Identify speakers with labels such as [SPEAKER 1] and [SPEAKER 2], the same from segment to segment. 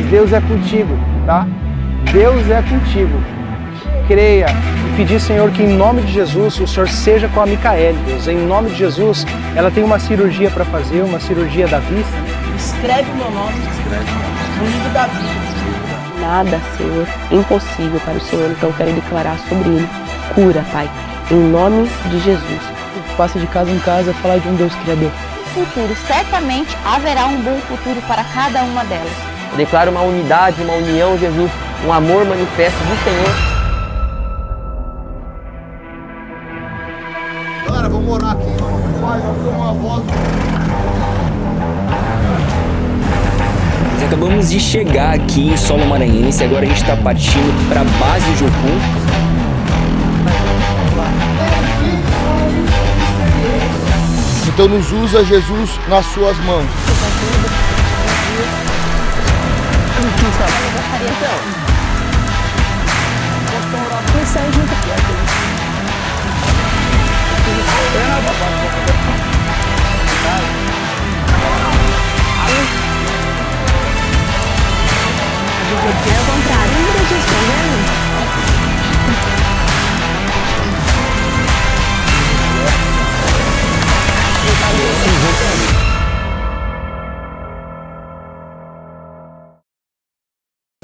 [SPEAKER 1] mas Deus é contigo, tá? Deus é contigo. Creia e pedir, Senhor, que em nome de Jesus o Senhor seja com a Micaele, Deus. Em nome de Jesus, ela tem uma cirurgia para fazer, uma cirurgia da vista.
[SPEAKER 2] Escreve o meu nome no livro da vida.
[SPEAKER 3] Nada, Senhor, impossível para o Senhor, então quero declarar sobre ele cura, Pai, em nome de Jesus.
[SPEAKER 4] Passa de casa em casa falar de um Deus Criador.
[SPEAKER 5] No futuro, certamente haverá um bom futuro para cada uma delas.
[SPEAKER 6] Eu declaro uma unidade, uma união, Jesus, um amor manifesto do Senhor.
[SPEAKER 7] Galera, vamos orar aqui, vamos tomar uma voz.
[SPEAKER 8] Nós acabamos de chegar aqui em solo maranhense, agora a gente está partindo para a base Jocum.
[SPEAKER 7] Então nos usa, Jesus, nas suas mãos.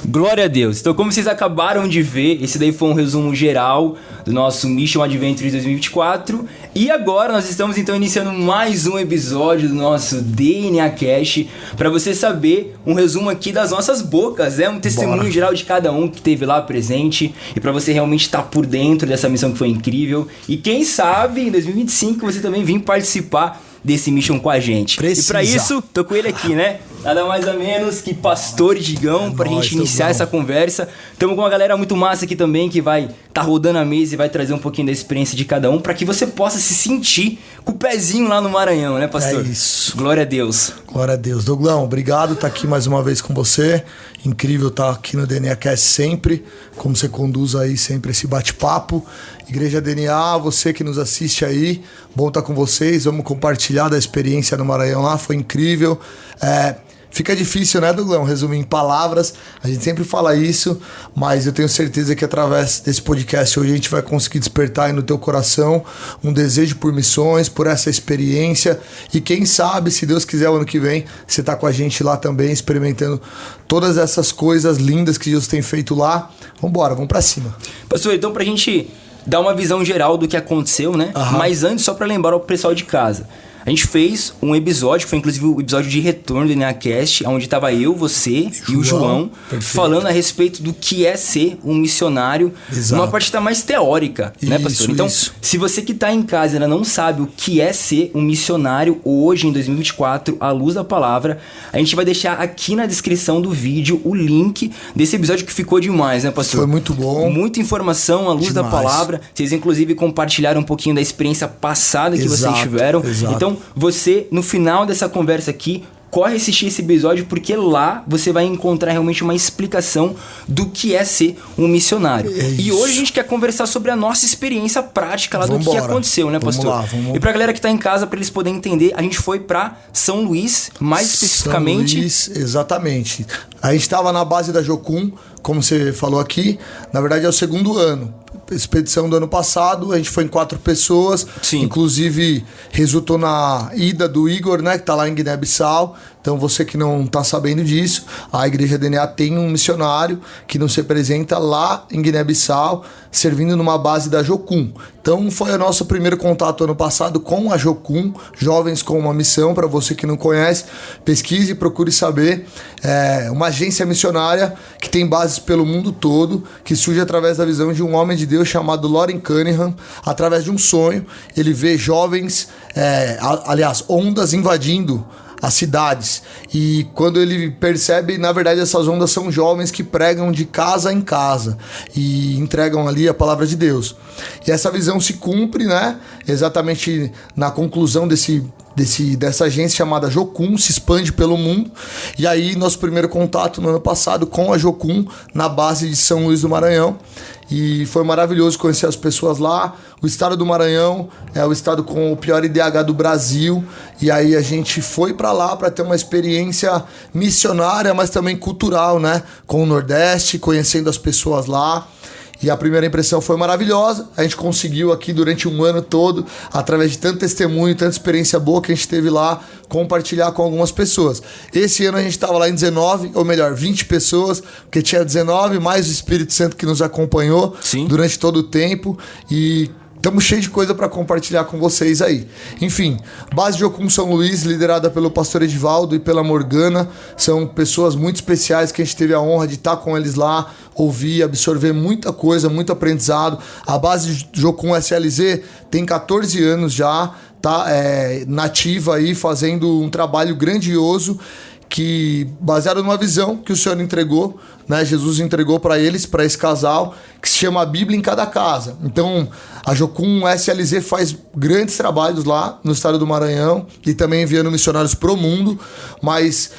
[SPEAKER 8] Glória a Deus. Então, como vocês acabaram de ver, esse daí foi um resumo geral do nosso Mission Adventures 2024. E agora nós estamos então iniciando mais um episódio do nosso DNA Cast, para você saber um resumo aqui das nossas bocas, um testemunho geral de cada um que esteve lá presente, e para você realmente estar por dentro dessa missão que foi incrível. E quem sabe em 2025 você também vir participar desse mission com a gente.
[SPEAKER 9] Precisa.
[SPEAKER 8] E pra isso, tô com ele aqui, né? Nada mais ou menos que Pastor Digão, pra gente iniciar essa conversa. Tamo com uma galera muito massa aqui também, que vai tá rodando a mesa e vai trazer um pouquinho da experiência de cada um, pra que você possa se sentir com o pezinho lá no Maranhão, né, pastor?
[SPEAKER 9] É isso.
[SPEAKER 8] Glória a Deus.
[SPEAKER 9] Glória a Deus. Douglão, obrigado por estar aqui mais uma vez com você. Incrível estar aqui no DNA Cast sempre, como você conduz aí sempre esse bate-papo. Igreja DNA, você que nos assiste aí, bom estar com vocês. Vamos compartilhar da experiência no Maranhão lá, foi incrível. Fica difícil, né, Douglão, resumir em palavras, a gente sempre fala isso, mas eu tenho certeza que através desse podcast hoje a gente vai conseguir despertar aí no teu coração um desejo por missões, por essa experiência, e quem sabe, se Deus quiser, o ano que vem, você tá com a gente lá também, experimentando todas essas coisas lindas que Deus tem feito lá. Vambora, vamos pra cima.
[SPEAKER 8] Pastor, então pra gente dar uma visão geral do que aconteceu, né? Mas antes, só pra lembrar o pessoal de casa. A gente fez um episódio, que foi inclusive o episódio de retorno do NeaCast, onde tava eu, você e o João, falando a respeito do que é ser um missionário, uma parte tá mais teórica, né, pastor? Então, se você que tá em casa ainda não sabe o que é ser um missionário hoje, em 2024, à luz da palavra, a gente vai deixar aqui na descrição do vídeo o link desse episódio que ficou demais, né, pastor?
[SPEAKER 9] Foi muito bom.
[SPEAKER 8] Muita informação à luz da palavra. Vocês, inclusive, compartilharam um pouquinho da experiência passada que vocês tiveram. Então, você, no final dessa conversa aqui, corre assistir esse episódio, porque lá você vai encontrar realmente uma explicação do que é ser um missionário. E hoje a gente quer conversar sobre a nossa experiência prática lá do que aconteceu, né, pastor? E pra galera que tá em casa, pra eles poderem entender, a gente foi pra São Luís, mais especificamente.
[SPEAKER 9] São Luís, exatamente. A gente tava na base da Jocum, como você falou aqui, na verdade é o segundo ano. Expedição do ano passado, a gente foi em 4 pessoas. Sim. Inclusive resultou na ida do Igor, né, que tá lá em Guiné-Bissau. Então você que não tá sabendo disso, a Igreja DNA tem um missionário que nos representa lá em Guiné-Bissau, servindo numa base da Jocum. Então foi o nosso primeiro contato ano passado com a Jocum, Jovens com uma Missão. Para você que não conhece, pesquise e procure saber. É uma agência missionária que tem bases pelo mundo todo, que surge através da visão de um homem de Deus chamado Loren Cunningham. Através de um sonho, ele vê jovens, ondas invadindo as cidades, e quando ele percebe, na verdade essas ondas são jovens que pregam de casa em casa e entregam ali a palavra de Deus. E essa visão se cumpre, né, exatamente na conclusão desse dessa agência chamada Jocum, se expande pelo mundo. E aí, nosso primeiro contato no ano passado com a Jocum, na base de São Luís do Maranhão. E foi maravilhoso conhecer as pessoas lá. O estado do Maranhão é o estado com o pior IDH do Brasil. E aí a gente foi para lá para ter uma experiência missionária, mas também cultural, né? Com o Nordeste, conhecendo as pessoas lá. E a primeira impressão foi maravilhosa. A gente conseguiu aqui durante um ano todo, através de tanto testemunho, tanta experiência boa que a gente teve lá, compartilhar com algumas pessoas. Esse ano a gente estava lá em 19, ou melhor, 20 pessoas, porque tinha 19, mais o Espírito Santo que nos acompanhou durante todo o tempo. E estamos cheios de coisa para compartilhar com vocês aí. Enfim, Base Jocum São Luís, liderada pelo pastor Edivaldo e pela Morgana, são pessoas muito especiais que a gente teve a honra de estar com eles lá, ouvir, absorver muita coisa, muito aprendizado. A Base Jocum SLZ tem 14 anos já, tá nativa aí, fazendo um trabalho grandioso, que baseado numa visão que o Senhor entregou, né? Jesus entregou para eles, para esse casal, que se chama A Bíblia em Cada Casa. Então, a Jocum SLZ faz grandes trabalhos lá no estado do Maranhão e também enviando missionários pro mundo, mas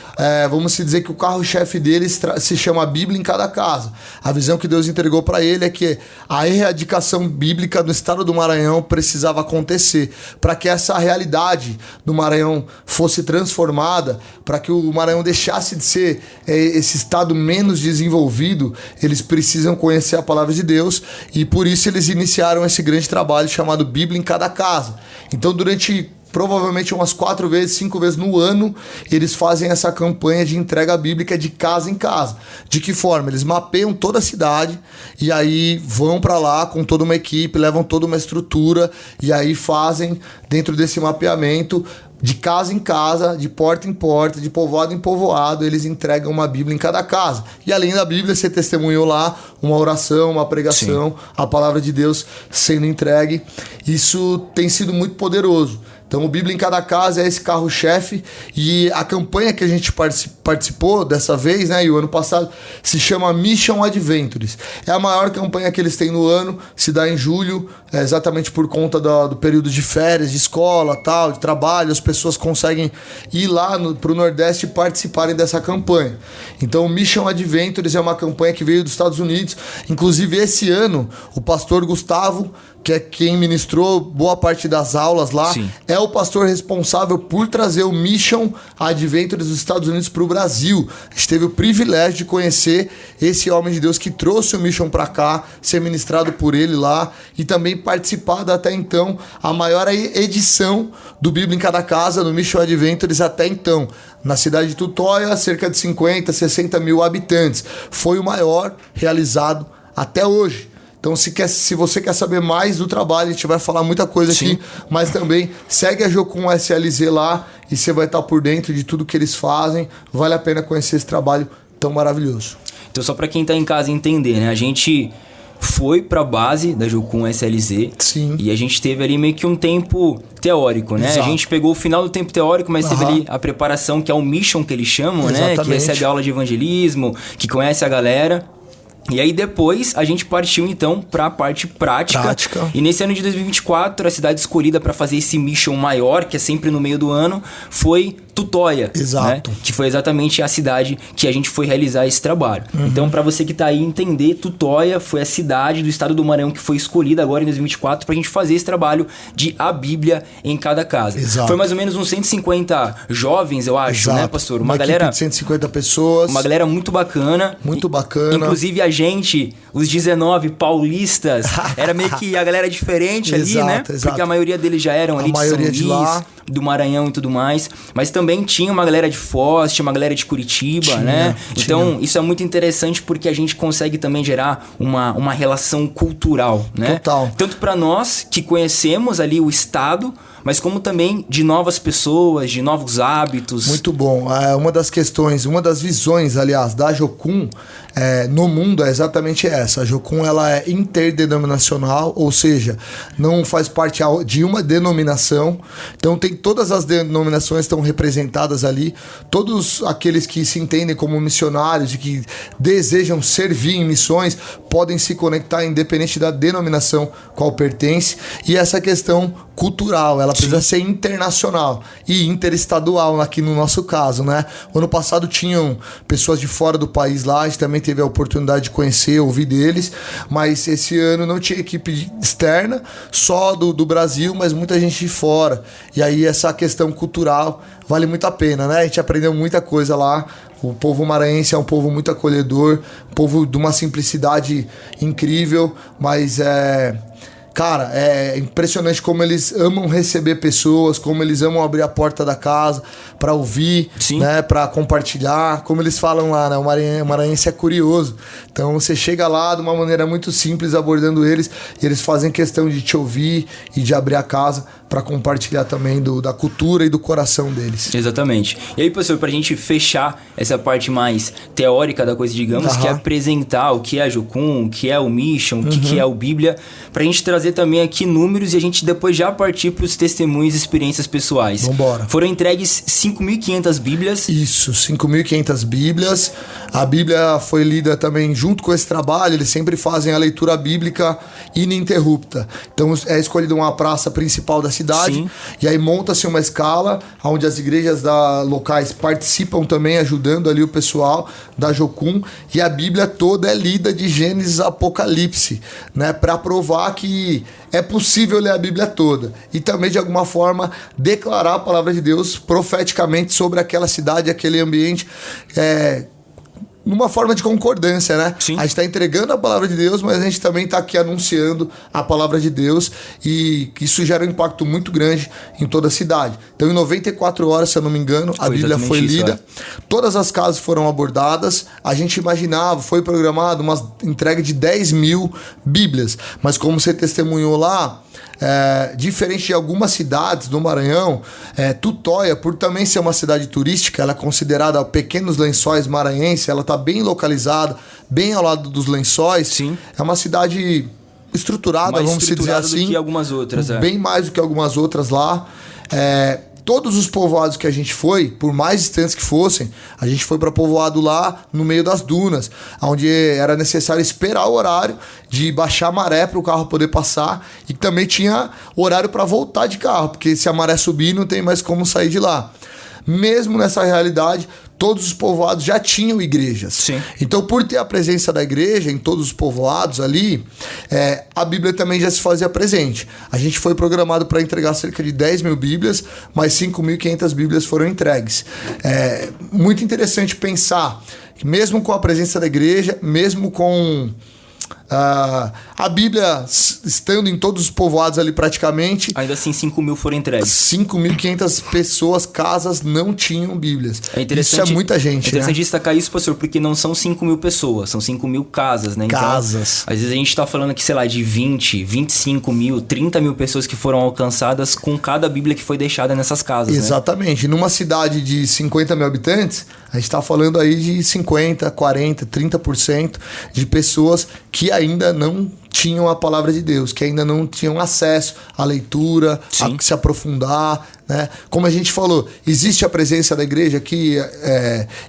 [SPEAKER 9] vamos dizer que o carro-chefe deles se chama A Bíblia em Cada Casa. A visão que Deus entregou para ele é que a erradicação bíblica no estado do Maranhão precisava acontecer, para que essa realidade do Maranhão fosse transformada, para que o Maranhão deixasse de ser esse estado menos desenvolvido. Eles precisam conhecer a palavra de Deus, e por isso eles iniciaram esse grande trabalho chamado Bíblia em Cada Casa. Então, durante provavelmente umas 4 vezes, 5 vezes no ano, eles fazem essa campanha de entrega bíblica de casa em casa. De que forma? Eles mapeiam toda a cidade e aí vão para lá com toda uma equipe, levam toda uma estrutura e aí fazem, dentro desse mapeamento, de casa em casa, de porta em porta, de povoado em povoado, eles entregam uma Bíblia em cada casa. E além da Bíblia, você testemunhou lá uma oração, uma pregação, a palavra de Deus sendo entregue. Isso tem sido muito poderoso. Então, o Bíblia em Cada Casa é esse carro-chefe, e a campanha que a gente participou dessa vez, né, e o ano passado, se chama Mission Adventures. É a maior campanha que eles têm no ano, se dá em julho, exatamente por conta do período de férias, de escola, tal, de trabalho. As pessoas conseguem ir lá pro Nordeste e participarem dessa campanha. Então, o Mission Adventures é uma campanha que veio dos Estados Unidos. Inclusive, esse ano, o pastor Gustavo, que é quem ministrou boa parte das aulas lá, é o pastor responsável por trazer o Mission Adventures dos Estados Unidos para o Brasil. A gente teve o privilégio de conhecer esse homem de Deus que trouxe o Mission para cá, ser ministrado por ele lá, e também participar da, até então, a maior edição do Bíblia em Cada Casa, no Mission Adventures até então. Na cidade de Tutóia, cerca de 50, 60 mil habitantes. Foi o maior realizado até hoje. Então, se você quer saber mais do trabalho, a gente vai falar muita coisa aqui, mas também segue a Jocum SLZ lá e você vai estar por dentro de tudo que eles fazem. Vale a pena conhecer esse trabalho tão maravilhoso.
[SPEAKER 8] Então, só para quem tá em casa entender, né? A gente foi pra base da Jocum SLZ. E a gente teve ali meio que um tempo teórico, né? A gente pegou o final do tempo teórico, mas teve ali a preparação, que é o mission que eles chamam, né? Que recebe aula de evangelismo, que conhece a galera. E aí depois a gente partiu então para a parte prática. E nesse ano de 2024, a cidade escolhida para fazer esse mission maior, que é sempre no meio do ano, foi Tutóia. Exato. Né? Que foi exatamente a cidade que a gente foi realizar esse trabalho. Então, para você que tá aí entender, Tutóia foi a cidade do estado do Maranhão que foi escolhida agora em 2024 pra gente fazer esse trabalho de A Bíblia em Cada Casa. Foi mais ou menos uns 150 jovens, eu acho, né, pastor?
[SPEAKER 9] Uma galera de 150 pessoas.
[SPEAKER 8] Uma galera muito bacana.
[SPEAKER 9] Muito bacana.
[SPEAKER 8] Inclusive a gente, os 19 paulistas, era meio que a galera diferente ali, né? Porque a maioria deles já eram ali de São Luís, do Maranhão e tudo mais. Mas também tinha uma galera de Foz, tinha uma galera de Curitiba, né? Então, isso é muito interessante porque a gente consegue também gerar uma relação cultural, né?
[SPEAKER 9] Total.
[SPEAKER 8] Tanto para nós que conhecemos ali o estado, mas como também de novas pessoas, de novos hábitos.
[SPEAKER 9] Muito bom. Uma das questões, uma das visões, aliás, da Jocum no mundo é exatamente essa. A Jocum, ela é interdenominacional, ou seja, não faz parte de uma denominação. Então, todas as denominações estão representadas ali. Todos aqueles que se entendem como missionários e que desejam servir em missões podem se conectar independente da denominação qual pertence. E essa questão cultural, ela precisa ser internacional e interestadual aqui no nosso caso, né? O ano passado tinham pessoas de fora do país lá, a gente também teve a oportunidade de conhecer, ouvir deles, mas esse ano não tinha equipe externa, só do Brasil, mas muita gente de fora. E aí essa questão cultural vale muito a pena, né? A gente aprendeu muita coisa lá. O povo maranhense é um povo muito acolhedor, um povo de uma simplicidade incrível, mas cara, é impressionante como eles amam receber pessoas, como eles amam abrir a porta da casa para ouvir, né, para compartilhar. Como eles falam lá, né, o maranhense é curioso. Então você chega lá de uma maneira muito simples abordando eles, e eles fazem questão de te ouvir e de abrir a casa para compartilhar também da cultura e do coração deles.
[SPEAKER 8] Exatamente. E aí, professor, pra gente fechar essa parte mais teórica da coisa, digamos, que é apresentar o que é a Jocum, o que é o Mission, o que é o Bíblia, pra gente trazer também aqui números e a gente depois já partir pros testemunhos e experiências pessoais.
[SPEAKER 9] Vambora.
[SPEAKER 8] Foram entregues 5.500 Bíblias.
[SPEAKER 9] Isso, 5.500 Bíblias. A Bíblia foi lida também junto com esse trabalho, eles sempre fazem a leitura bíblica ininterrupta. Então é escolhida uma praça principal da cidade, e aí monta-se uma escala onde as igrejas locais participam também, ajudando ali o pessoal da Jocum, e a Bíblia toda é lida de Gênesis a Apocalipse, né, para provar que é possível ler a Bíblia toda e também de alguma forma declarar a palavra de Deus profeticamente sobre aquela cidade, aquele ambiente, numa forma de concordância, né? A gente está entregando a palavra de Deus, mas a gente também está aqui anunciando a palavra de Deus, e isso gera um impacto muito grande em toda a cidade. Então, em 94 horas, se eu não me engano, a Bíblia foi lida. Todas as casas foram abordadas. A gente imaginava, foi programado uma entrega de 10.000 Bíblias, mas como você testemunhou lá, diferente de algumas cidades do Maranhão, Tutóia, por também ser uma cidade turística, ela é considerada Pequenos Lençóis maranhense, ela está bem localizada, bem ao lado dos lençóis. É uma cidade estruturada,
[SPEAKER 8] mais
[SPEAKER 9] vamos
[SPEAKER 8] estruturada
[SPEAKER 9] dizer assim.
[SPEAKER 8] do que algumas outras,
[SPEAKER 9] bem mais do que algumas outras lá. Todos os povoados que a gente foi, por mais distantes que fossem, a gente foi para povoado lá no meio das dunas, onde era necessário esperar o horário de baixar a maré para o carro poder passar, e também tinha horário para voltar de carro, porque se a maré subir não tem mais como sair de lá. Mesmo nessa realidade, todos os povoados já tinham igrejas. Então, por ter a presença da igreja em todos os povoados ali, a Bíblia também já se fazia presente. A gente foi programado para entregar cerca de 10.000 Bíblias, mas 5.500 Bíblias foram entregues. Muito interessante pensar que mesmo com a presença da igreja, mesmo com a Bíblia estando em todos os povoados ali praticamente,
[SPEAKER 8] ainda assim 5.000 foram entregues.
[SPEAKER 9] 5.500 pessoas, casas não tinham Bíblias. Isso é muita gente.
[SPEAKER 8] É interessante destacar isso, professor, porque não são 5.000 pessoas, são 5.000 casas, né?
[SPEAKER 9] Casas.
[SPEAKER 8] Então, às vezes a gente tá falando aqui, sei lá, de 20, 25.000, 30.000 pessoas que foram alcançadas com cada Bíblia que foi deixada nessas casas.
[SPEAKER 9] Exatamente. Né? Numa cidade de 50.000 habitantes, a gente tá falando aí de 50, 40, 30% de pessoas que ainda não tinham a palavra de Deus, que ainda não tinham acesso à leitura, a se aprofundar, né? Como a gente falou, existe a presença da igreja aqui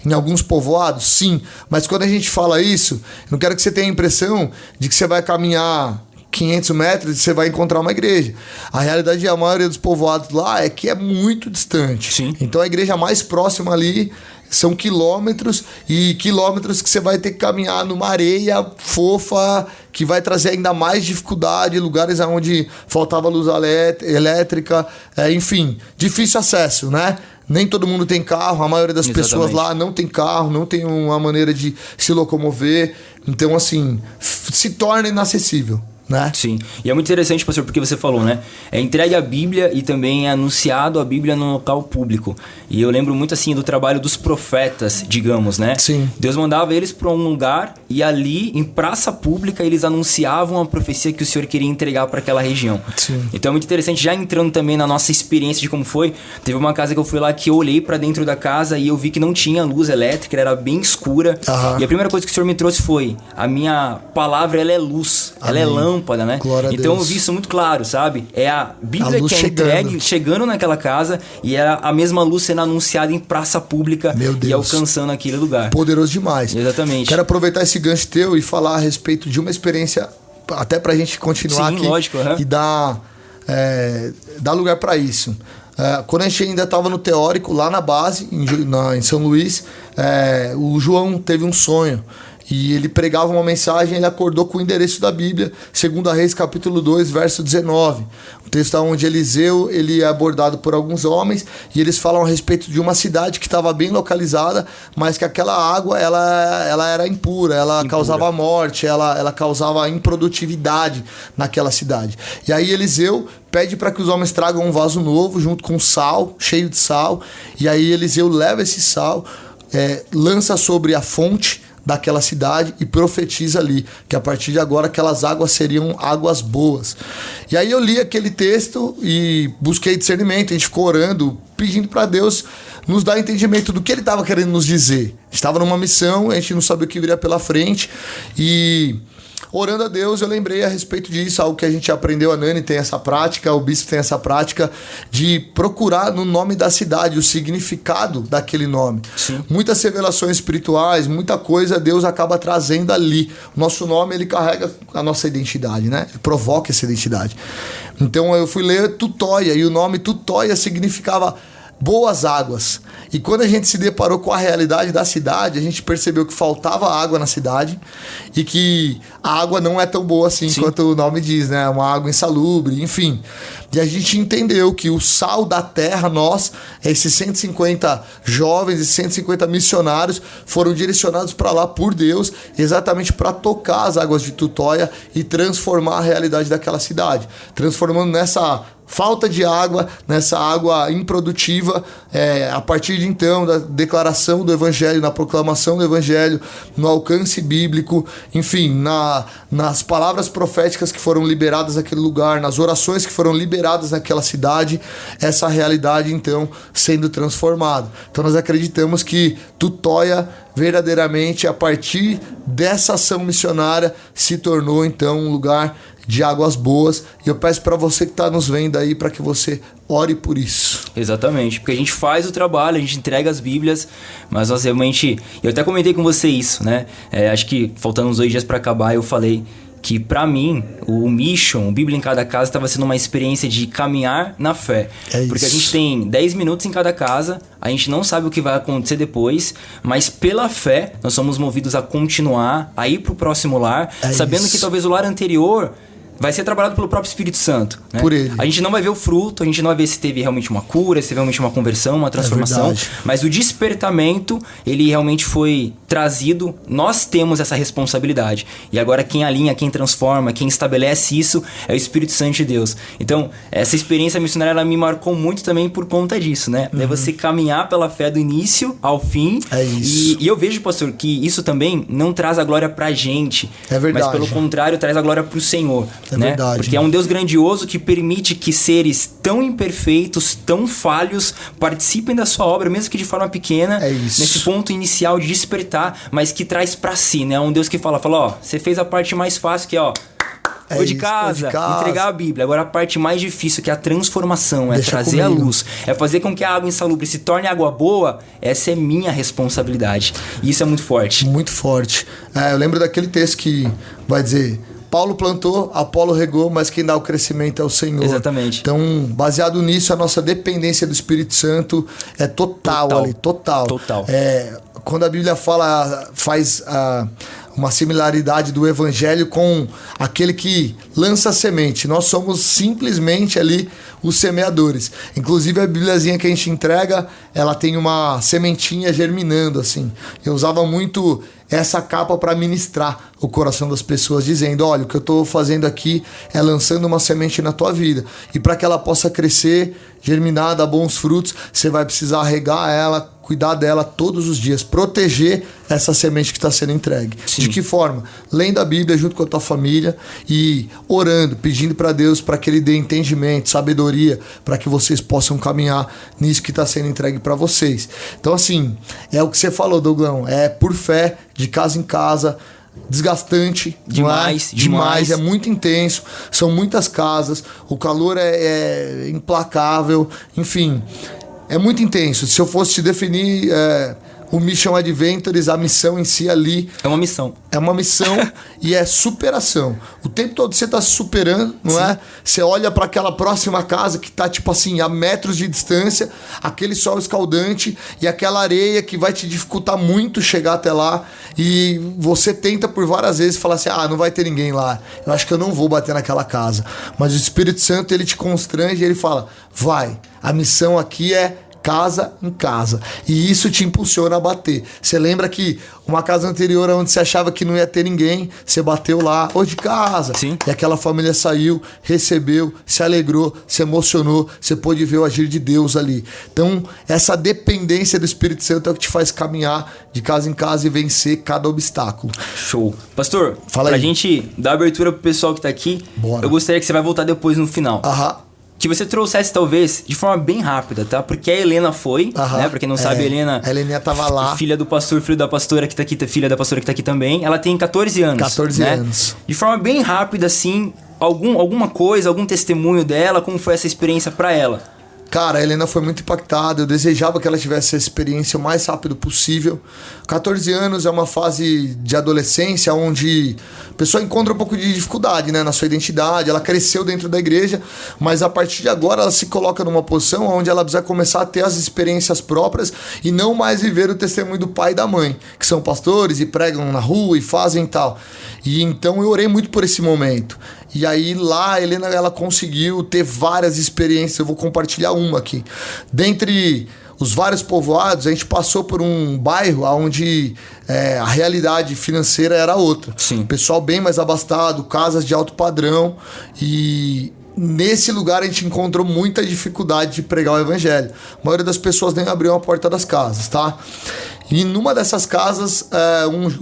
[SPEAKER 9] em alguns povoados? Sim, mas quando a gente fala isso, eu não quero que você tenha a impressão de que você vai caminhar 500 metros e você vai encontrar uma igreja. A realidade da maioria dos povoados lá é que é muito distante. Então a igreja mais próxima ali são quilômetros, e quilômetros que você vai ter que caminhar numa areia fofa, que vai trazer ainda mais dificuldade, lugares onde faltava luz elétrica, enfim, difícil acesso, né? Nem todo mundo tem carro, a maioria das pessoas lá não tem carro, não tem uma maneira de se locomover, então assim, se torna inacessível. Né?
[SPEAKER 8] Sim, e é muito interessante, pastor, porque você falou, né? É entregue a Bíblia e também é anunciado a Bíblia no local público. E eu lembro muito assim do trabalho dos profetas, digamos, né?
[SPEAKER 9] Sim.
[SPEAKER 8] Deus mandava eles para um lugar e ali, em praça pública, eles anunciavam a profecia que o Senhor queria entregar para aquela região.
[SPEAKER 9] Sim.
[SPEAKER 8] Então é muito interessante, já entrando também na nossa experiência de como foi. Teve uma casa que eu fui lá que eu olhei para dentro da casa e eu vi que não tinha luz elétrica, era bem escura. E a primeira coisa que o Senhor me trouxe foi: a minha palavra, ela é luz, ela é lâmpada lâmpada, né?
[SPEAKER 9] Glória a
[SPEAKER 8] então
[SPEAKER 9] Deus.
[SPEAKER 8] eu vi isso muito claro, sabe? É a Bíblia
[SPEAKER 9] luz
[SPEAKER 8] que é entregue, chegando naquela casa, e é a mesma luz sendo anunciada em praça pública e alcançando aquele lugar.
[SPEAKER 9] Poderoso demais.
[SPEAKER 8] Exatamente.
[SPEAKER 9] Quero aproveitar esse gancho teu e falar a respeito de uma experiência, até pra gente continuar aqui
[SPEAKER 8] lógico,
[SPEAKER 9] e dar lugar pra isso. Quando a gente ainda estava no teórico, lá na base, em São Luís, o João teve um sonho. E ele pregava uma mensagem, ele acordou com o endereço da Bíblia, 2 Reis, capítulo 2, verso 19. Um texto onde Eliseu ele é abordado por alguns homens e eles falam a respeito de uma cidade que estava bem localizada, mas que aquela água ela era impura, ela causava morte, ela causava improdutividade naquela cidade. E aí Eliseu pede para que os homens tragam um vaso novo junto com sal, cheio de sal, e aí Eliseu leva esse sal, lança sobre a fonte daquela cidade e profetiza ali que a partir de agora aquelas águas seriam águas boas. E aí eu li aquele texto e busquei discernimento, a gente ficou orando, pedindo para Deus nos dar entendimento do que ele estava querendo nos dizer. A gente estava numa missão, a gente não sabia o que viria pela frente e orando a Deus, eu lembrei a respeito disso, algo que a gente aprendeu, a Nani tem essa prática, o bispo tem essa prática de procurar no nome da cidade o significado daquele nome.
[SPEAKER 8] Sim.
[SPEAKER 9] Muitas revelações espirituais, muita coisa Deus acaba trazendo ali. O nosso nome, ele carrega a nossa identidade, né? Ele provoca essa identidade. Então eu fui ler Tutóia e o nome Tutóia significava boas águas. E quando a gente se deparou com a realidade da cidade, a gente percebeu que faltava água na cidade e que a água não é tão boa assim quanto o nome diz, né? Uma água insalubre, enfim. E a gente entendeu que o sal da terra, esses 150 jovens e 150 missionários foram direcionados para lá por Deus, exatamente para tocar as águas de Tutóia e transformar a realidade daquela cidade, transformando nessa falta de água, nessa água improdutiva, a partir de então, da declaração do Evangelho, na proclamação do Evangelho, no alcance bíblico, enfim, nas palavras proféticas que foram liberadas naquele lugar, nas orações que foram liberadas naquela cidade, essa realidade, então, sendo transformada. Então, nós acreditamos que Tutóia, verdadeiramente, a partir dessa ação missionária, se tornou, então, um lugar de águas boas, e eu peço para você que está nos vendo aí, para que você ore por isso.
[SPEAKER 8] Exatamente, porque a gente faz o trabalho, a gente entrega as Bíblias, mas nós realmente, eu até comentei com você isso, né, acho que faltando uns 2 dias para acabar, eu falei que para mim, o Mission, o Bíblia em Cada Casa, estava sendo uma experiência de caminhar na fé. Porque a gente tem 10 minutos em cada casa, a gente não sabe o que vai acontecer depois, mas pela fé, nós somos movidos a continuar, a ir pro próximo lar, sabendo que talvez o lar anterior vai ser trabalhado pelo próprio Espírito Santo, né?
[SPEAKER 9] Por ele.
[SPEAKER 8] A gente não vai ver o fruto, a gente não vai ver se teve realmente uma cura, se teve realmente uma conversão, uma transformação. Mas o despertamento, ele realmente foi trazido. Nós temos essa responsabilidade. E agora quem alinha, quem transforma, quem estabelece isso é o Espírito Santo de Deus. Então, essa experiência missionária, ela me marcou muito também por conta disso, né? É você caminhar pela fé do início ao fim.
[SPEAKER 9] É isso.
[SPEAKER 8] E eu vejo, pastor, que isso também não traz a glória pra gente.
[SPEAKER 9] É verdade.
[SPEAKER 8] Mas pelo contrário, traz a glória pro Senhor.
[SPEAKER 9] É
[SPEAKER 8] né?
[SPEAKER 9] verdade.
[SPEAKER 8] Porque é um Deus grandioso que permite que seres tão imperfeitos, tão falhos, participem da sua obra, mesmo que de forma pequena, nesse ponto inicial de despertar, mas que traz pra si, né? Um Deus que fala, ó, você fez a parte mais fácil que é, ó, Ou de casa, entregar a Bíblia. Agora a parte mais difícil, que é a transformação, é trazer a luz, é fazer com que a água insalubre se torne água boa. Essa é minha responsabilidade. E isso é muito forte.
[SPEAKER 9] Muito forte. Eu lembro daquele texto que vai dizer: Paulo plantou, Apolo regou, mas quem dá o crescimento é o Senhor.
[SPEAKER 8] Exatamente.
[SPEAKER 9] Então, baseado nisso, a nossa dependência do Espírito Santo é total. Quando a Bíblia faz uma similaridade do Evangelho com aquele que lança a semente, nós somos simplesmente ali os semeadores. Inclusive a Bíbliazinha que a gente entrega, ela tem uma sementinha germinando assim. Eu usava muito essa capa para ministrar o coração das pessoas, dizendo: olha, o que eu estou fazendo aqui é lançando uma semente na tua vida, e para que ela possa crescer, germinar, dar bons frutos, você vai precisar regar ela, cuidar dela todos os dias, proteger essa semente que está sendo entregue. Sim. De que forma? Lendo a Bíblia junto com a tua família e orando, pedindo para Deus para que Ele dê entendimento, sabedoria, para que vocês possam caminhar nisso que está sendo entregue para vocês. Então, assim, é o que você falou, Douglão, é por fé, de casa em casa, desgastante.
[SPEAKER 8] Demais,
[SPEAKER 9] demais. É muito intenso. São muitas casas. O calor é implacável. Enfim, é muito intenso. Se eu fosse te definir o Mission Adventures, a missão em si ali...
[SPEAKER 8] É uma missão.
[SPEAKER 9] É uma missão e é superação. O tempo todo você tá se superando, não é? Você olha para aquela próxima casa que tá, tipo assim, a metros de distância, aquele sol escaldante e aquela areia que vai te dificultar muito chegar até lá. E você tenta por várias vezes falar assim, não vai ter ninguém lá. Eu acho que eu não vou bater naquela casa. Mas o Espírito Santo, ele te constrange e ele fala, vai, a missão aqui é casa em casa. E isso te impulsiona a bater. Você lembra que uma casa anterior onde você achava que não ia ter ninguém, você bateu lá, de casa.
[SPEAKER 8] Sim.
[SPEAKER 9] E aquela família saiu, recebeu, se alegrou, se emocionou, você pôde ver o agir de Deus ali. Então, essa dependência do Espírito Santo é o que te faz caminhar de casa em casa e vencer cada obstáculo.
[SPEAKER 8] Show. Pastor,
[SPEAKER 9] Fala
[SPEAKER 8] pra
[SPEAKER 9] aí.
[SPEAKER 8] gente dar abertura pro pessoal que tá aqui,
[SPEAKER 9] Bora.
[SPEAKER 8] eu gostaria que você vai voltar depois no final. Que você trouxesse, talvez, de forma bem rápida, tá? Porque a Helena foi, né? Pra quem não sabe, a Helena...
[SPEAKER 9] A Heleninha tava lá.
[SPEAKER 8] Filha do pastor, filho da pastora que tá aqui, filha da pastora que tá aqui também. Ela tem 14 anos.
[SPEAKER 9] 14
[SPEAKER 8] né?
[SPEAKER 9] anos.
[SPEAKER 8] De forma bem rápida, assim, alguma coisa, algum testemunho dela, como foi essa experiência pra ela?
[SPEAKER 9] Cara, a Helena foi muito impactada. Eu desejava que ela tivesse essa experiência o mais rápido possível. 14 anos é uma fase de adolescência onde a pessoa encontra um pouco de dificuldade, né, na sua identidade. Ela cresceu dentro da igreja, mas a partir de agora ela se coloca numa posição onde ela precisa começar a ter as experiências próprias e não mais viver o testemunho do pai e da mãe, que são pastores e pregam na rua e fazem tal. E então eu orei muito por esse momento. E aí lá a Helena, ela conseguiu ter várias experiências. Eu vou compartilhar uma aqui. Dentre os vários povoados, a gente passou por um bairro onde a realidade financeira era outra.
[SPEAKER 8] Sim.
[SPEAKER 9] Pessoal bem mais abastado, casas de alto padrão. E nesse lugar a gente encontrou muita dificuldade de pregar o evangelho. A maioria das pessoas nem abriu a porta das casas, tá? E numa dessas casas,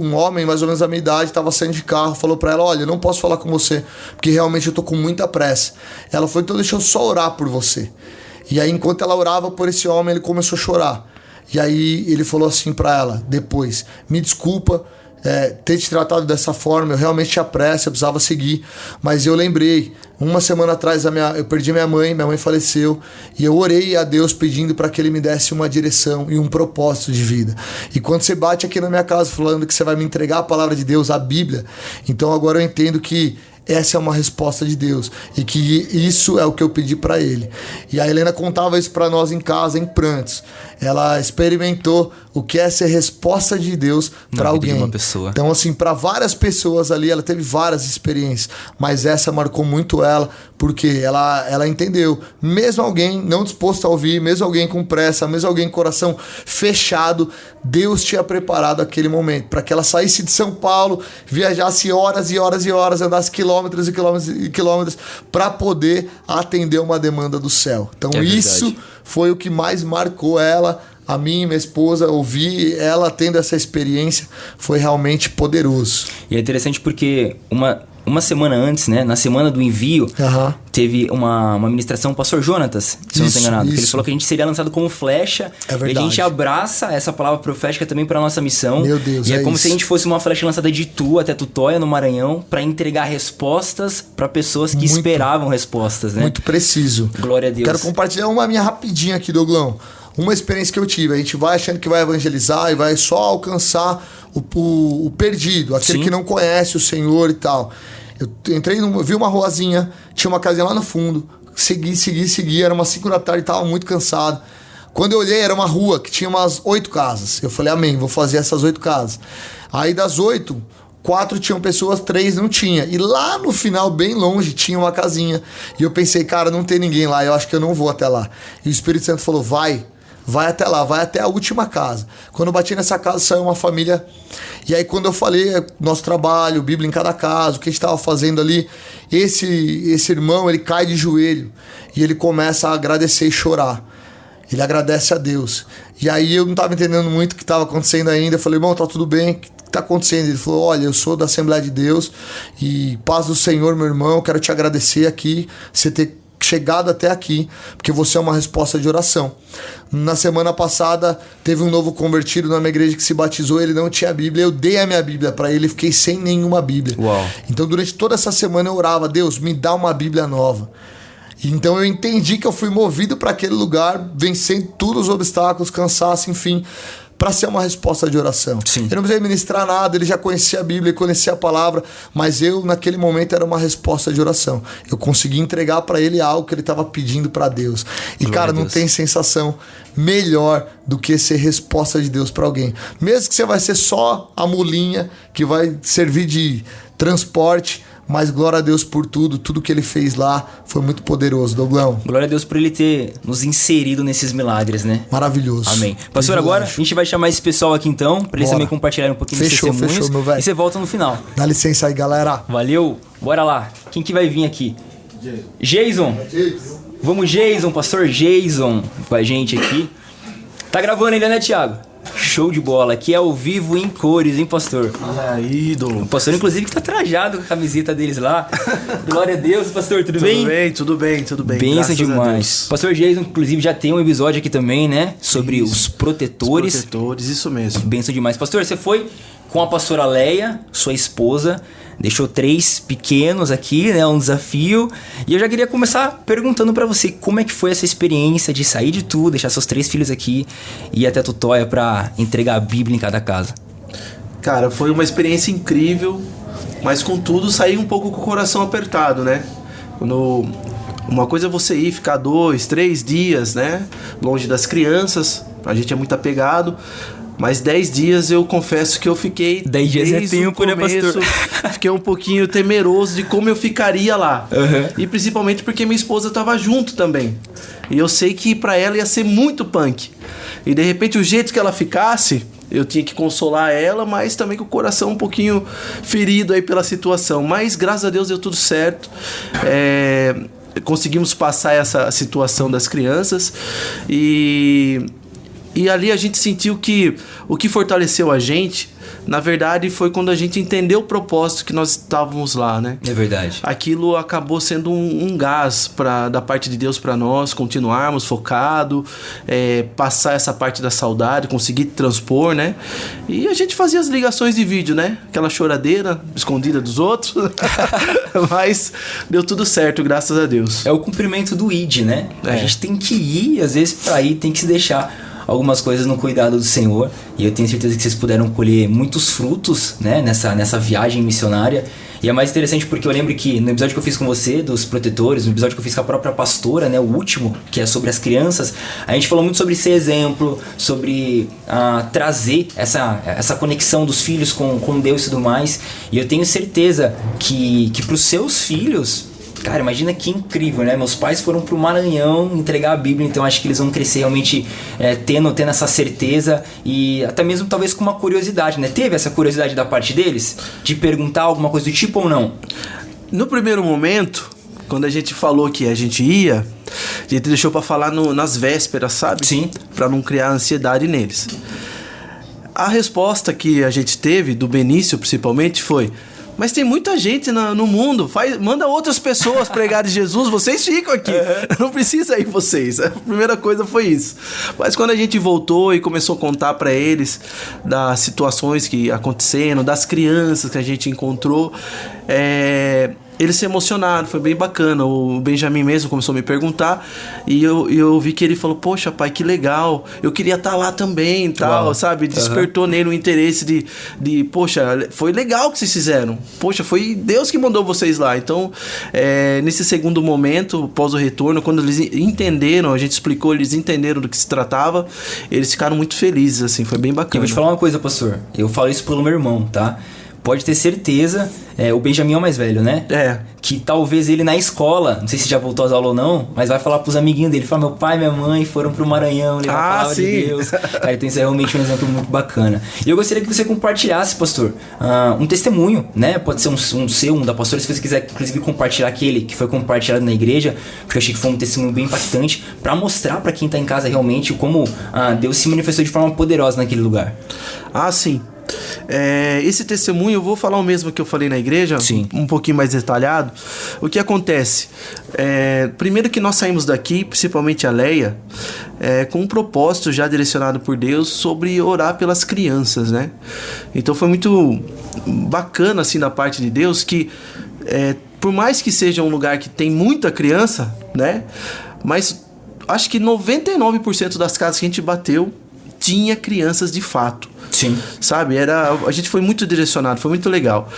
[SPEAKER 9] um homem, mais ou menos da minha idade, estava saindo de carro, falou para ela, olha, eu não posso falar com você, porque realmente eu tô com muita pressa. Ela falou, então deixa eu só orar por você. E aí, enquanto ela orava por esse homem, ele começou a chorar. E aí ele falou assim para ela, depois, me desculpa ter te tratado dessa forma, eu realmente tinha pressa, eu precisava seguir, mas eu lembrei, uma semana atrás eu perdi minha mãe faleceu, e eu orei a Deus pedindo para que Ele me desse uma direção e um propósito de vida. E quando você bate aqui na minha casa falando que você vai me entregar a palavra de Deus, a Bíblia, então agora eu entendo que essa é uma resposta de Deus e que isso é o que eu pedi para Ele. E a Helena contava isso para nós em casa, em prantos. Ela experimentou o que é ser resposta de Deus para alguém.
[SPEAKER 8] Uma pessoa.
[SPEAKER 9] Então, assim, para várias pessoas ali, ela teve várias experiências, mas essa marcou muito ela, porque ela entendeu. Mesmo alguém não disposto a ouvir, mesmo alguém com pressa, mesmo alguém com coração fechado, Deus tinha preparado aquele momento para que ela saísse de São Paulo, viajasse horas e horas e horas, andasse quilômetros e quilômetros e quilômetros para poder atender uma demanda do céu. Então, isso foi o que mais marcou ela. A mim e minha esposa, ouvir ela tendo essa experiência foi realmente poderoso.
[SPEAKER 8] E é interessante porque uma semana antes, né, na semana do envio, teve uma ministração, o pastor Jonatas, se eu não estou enganado, que ele falou que a gente seria lançado como flecha.
[SPEAKER 9] É verdade.
[SPEAKER 8] E a gente abraça essa palavra profética também para nossa missão.
[SPEAKER 9] Meu Deus,
[SPEAKER 8] e é como
[SPEAKER 9] isso.
[SPEAKER 8] se a gente fosse uma flecha lançada de Itu até Tutóia, no Maranhão, para entregar respostas para pessoas que esperavam respostas, né?
[SPEAKER 9] Muito preciso.
[SPEAKER 8] Glória a Deus.
[SPEAKER 9] Quero compartilhar uma minha rapidinha aqui, Douglão. Uma experiência que eu tive. A gente vai achando que vai evangelizar e vai só alcançar o perdido, aquele que não conhece o Senhor e tal. Eu entrei, vi uma ruazinha, tinha uma casinha lá no fundo, segui, era umas 5 da tarde, tava muito cansado. Quando eu olhei, era uma rua que tinha umas 8 casas. Eu falei, amém, vou fazer essas 8 casas. Aí das 8, 4 tinham pessoas, 3 não tinha. E lá no final, bem longe, tinha uma casinha. E eu pensei, cara, não tem ninguém lá, eu acho que eu não vou até lá. E o Espírito Santo falou, vai até lá, vai até a última casa. Quando eu bati nessa casa, saiu uma família. E aí quando eu falei nosso trabalho, Bíblia em cada casa, o que a gente estava fazendo ali, esse irmão, ele cai de joelho e ele começa a agradecer e chorar. Ele agradece a Deus. E aí eu não estava entendendo muito o que estava acontecendo ainda. Eu falei, irmão, tá tudo bem? O que está acontecendo? Ele falou, olha, eu sou da Assembleia de Deus e paz do Senhor, meu irmão, quero te agradecer aqui, você ter chegado até aqui, porque você é uma resposta de oração. Na semana passada, teve um novo convertido na minha igreja que se batizou, ele não tinha Bíblia, eu dei a minha Bíblia para ele, fiquei sem nenhuma Bíblia.
[SPEAKER 8] Uau.
[SPEAKER 9] Então, durante toda essa semana eu orava, Deus, me dá uma Bíblia nova. Então eu entendi que eu fui movido para aquele lugar, vencendo todos os obstáculos, cansaço, enfim, para ser uma resposta de oração.
[SPEAKER 8] Sim.
[SPEAKER 9] Eu não precisei ministrar nada, ele já conhecia a Bíblia, conhecia a palavra, mas eu, naquele momento, era uma resposta de oração. Eu consegui entregar para ele algo que ele estava pedindo para Deus. E, cara, não tem sensação melhor do que ser resposta de Deus para alguém. Mesmo que você vai ser só a mulinha que vai servir de transporte, mas glória a Deus por tudo que ele fez lá foi muito poderoso, Douglão.
[SPEAKER 8] Glória a Deus por ele ter nos inserido nesses milagres, né?
[SPEAKER 9] Maravilhoso.
[SPEAKER 8] Amém. Pastor, agora a gente vai chamar esse pessoal aqui então, pra eles também compartilharem um pouquinho dos testemunhos.
[SPEAKER 9] Fechou, meu velho.
[SPEAKER 8] E você volta no final.
[SPEAKER 9] Dá licença aí, galera.
[SPEAKER 8] Valeu. Bora lá. Quem que vai vir aqui? Jason. Vamos, Jason, pastor Jason com a gente aqui. Tá gravando ainda, né, Thiago? Show de bola. Aqui é ao vivo em cores, hein, pastor?
[SPEAKER 10] E aí, ídolo.
[SPEAKER 8] O pastor, inclusive, que tá trajado com a camiseta deles lá. Glória a Deus, pastor. Tudo bem?
[SPEAKER 10] Tudo bem.
[SPEAKER 8] Benção demais. Pastor Jason, inclusive, já tem um episódio aqui também, né? Sobre os protetores.
[SPEAKER 10] Os protetores, isso mesmo.
[SPEAKER 8] Benção demais. Pastor, você foi com a pastora Leia, sua esposa, deixou 3 pequenos aqui, né? Um desafio. E eu já queria começar perguntando pra você como é que foi essa experiência de sair de tudo, deixar seus 3 filhos aqui e ir até Tutóia pra entregar a Bíblia em cada casa.
[SPEAKER 10] Cara, foi uma experiência incrível, mas contudo saí um pouco com o coração apertado, né? Uma coisa é você ir ficar 2, 3 dias, né? Longe das crianças, a gente é muito apegado. Mas 10 dias eu confesso que eu fiquei...
[SPEAKER 8] 10 dias é tempo, né, pastor?
[SPEAKER 10] Fiquei um pouquinho temeroso de como eu ficaria lá.
[SPEAKER 8] Uhum.
[SPEAKER 10] E principalmente porque minha esposa estava junto também. E eu sei que pra ela ia ser muito punk. E de repente o jeito que ela ficasse, eu tinha que consolar ela, mas também com o coração um pouquinho ferido aí pela situação. Mas graças a Deus deu tudo certo. Conseguimos passar essa situação das crianças E ali a gente sentiu que o que fortaleceu a gente, na verdade, foi quando a gente entendeu o propósito que nós estávamos lá, né?
[SPEAKER 8] É verdade.
[SPEAKER 10] Aquilo acabou sendo um gás da parte de Deus para nós continuarmos focado, passar essa parte da saudade, conseguir transpor, né? E a gente fazia as ligações de vídeo, né? Aquela choradeira escondida dos outros. Mas deu tudo certo, graças a Deus.
[SPEAKER 8] É o cumprimento do ID, né? A gente tem que ir, às vezes, pra ir, tem que se deixar algumas coisas no cuidado do Senhor, e eu tenho certeza que vocês puderam colher muitos frutos, né, nessa viagem missionária. E é mais interessante porque eu lembro que no episódio que eu fiz com você, dos protetores, no episódio que eu fiz com a própria pastora, né, o último, que é sobre as crianças, a gente falou muito sobre ser exemplo, sobre trazer essa conexão dos filhos com Deus e tudo mais. E eu tenho certeza que pros seus filhos... Cara, imagina que incrível, né? Meus pais foram pro Maranhão entregar a Bíblia, então acho que eles vão crescer realmente tendo essa certeza e até mesmo talvez com uma curiosidade, né? Teve essa curiosidade da parte deles? De perguntar alguma coisa do tipo ou não?
[SPEAKER 10] No primeiro momento, quando a gente falou que a gente ia, a gente deixou pra falar nas vésperas, sabe?
[SPEAKER 8] Sim.
[SPEAKER 10] Pra não criar ansiedade neles. A resposta que a gente teve, do Benício principalmente, foi... Mas tem muita gente no mundo, manda outras pessoas pregarem Jesus, vocês ficam aqui, não precisa ir vocês. A primeira coisa foi isso. Mas quando a gente voltou e começou a contar para eles das situações que aconteceram, das crianças que a gente encontrou, eles se emocionaram, foi bem bacana. O Benjamin mesmo começou a me perguntar e eu vi que ele falou, poxa pai, que legal, eu queria estar lá também e tal, sabe? Despertou nele o interesse de poxa, foi legal o que vocês fizeram, poxa, foi Deus que mandou vocês lá. Então, nesse segundo momento, após o retorno, quando eles entenderam, a gente explicou, eles entenderam do que se tratava, eles ficaram muito felizes, assim, foi bem bacana.
[SPEAKER 8] Eu vou te falar uma coisa, pastor, eu falo isso pelo meu irmão, tá? Pode ter certeza, o Benjamin é o mais velho, né? Que talvez ele na escola, não sei se já voltou às aulas ou não, mas vai falar pros amiguinhos dele, fala, meu pai e minha mãe foram pro Maranhão levar a palavra de Deus. Cara, então isso é realmente um exemplo muito bacana. E eu gostaria que você compartilhasse, pastor, um testemunho, né? Pode ser um da pastora, se você quiser, inclusive, compartilhar aquele que foi compartilhado na igreja, porque eu achei que foi um testemunho bem impactante, pra mostrar pra quem tá em casa realmente como Deus se manifestou de forma poderosa naquele lugar.
[SPEAKER 10] Sim. Esse testemunho, eu vou falar o mesmo que eu falei na igreja, um pouquinho mais detalhado. O que acontece? Primeiro que nós saímos daqui, principalmente a Leia, com um propósito já direcionado por Deus sobre orar pelas crianças, né? Então foi muito bacana, assim, da parte de Deus, que por mais que seja um lugar que tem muita criança, né? Mas acho que 99% das casas que a gente bateu tinha crianças de fato.
[SPEAKER 8] Sim.
[SPEAKER 10] Sabe? A gente foi muito direcionado, foi muito legal.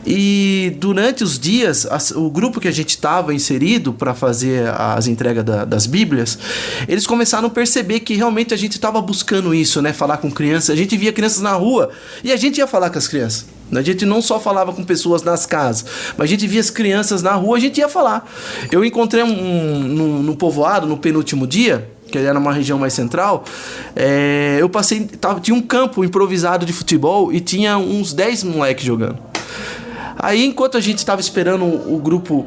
[SPEAKER 10] E durante os dias, o grupo que a gente estava inserido para fazer as entregas das Bíblias, eles começaram a perceber que realmente a gente estava buscando isso, né? Falar com crianças. A gente via crianças na rua e a gente ia falar com as crianças. A gente não só falava com pessoas nas casas, mas a gente via as crianças na rua, a gente ia falar. Eu encontrei no povoado, no penúltimo dia, que era numa região mais central, eu passei, tinha um campo improvisado de futebol e tinha uns 10 moleques jogando. Aí, enquanto a gente estava esperando o grupo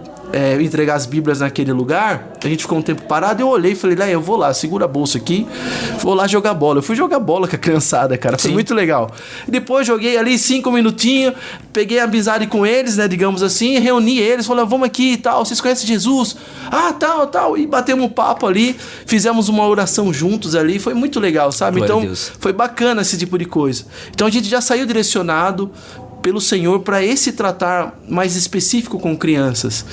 [SPEAKER 10] entregar as Bíblias naquele lugar, a gente ficou um tempo parado, eu olhei e falei, Léia, eu vou lá, segura a bolsa aqui, vou lá jogar bola. Eu fui jogar bola com a criançada, cara, foi muito legal. Depois joguei ali 5 minutinhos, peguei a amizade com eles, né, digamos assim, reuni eles, falei, vamos aqui e tal, vocês conhecem Jesus? Ah, tal, e batemos um papo ali, fizemos uma oração juntos ali, foi muito legal, sabe?
[SPEAKER 8] Glória
[SPEAKER 10] então, foi bacana esse tipo de coisa. Então a gente já saiu direcionado pelo Senhor para esse tratar mais específico com crianças.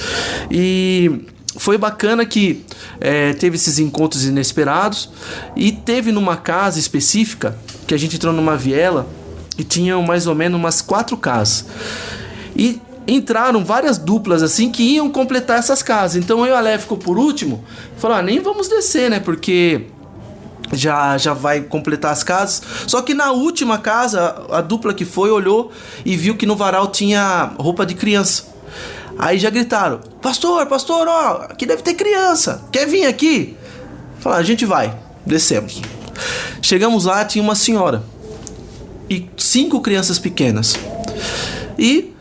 [SPEAKER 10] E foi bacana que teve esses encontros inesperados e teve numa casa específica que a gente entrou numa viela e tinha mais ou menos umas 4 casas. E entraram várias duplas assim que iam completar essas casas. Então eu e a Léia ficou por último. Falou, nem vamos descer, né? Porque já vai completar as casas. Só que na última casa, a dupla que foi olhou e viu que no varal tinha roupa de criança. Aí já gritaram, pastor, ó, aqui deve ter criança, quer vir aqui? Falaram, a gente vai. Descemos. Chegamos lá, tinha uma senhora e 5 crianças pequenas. E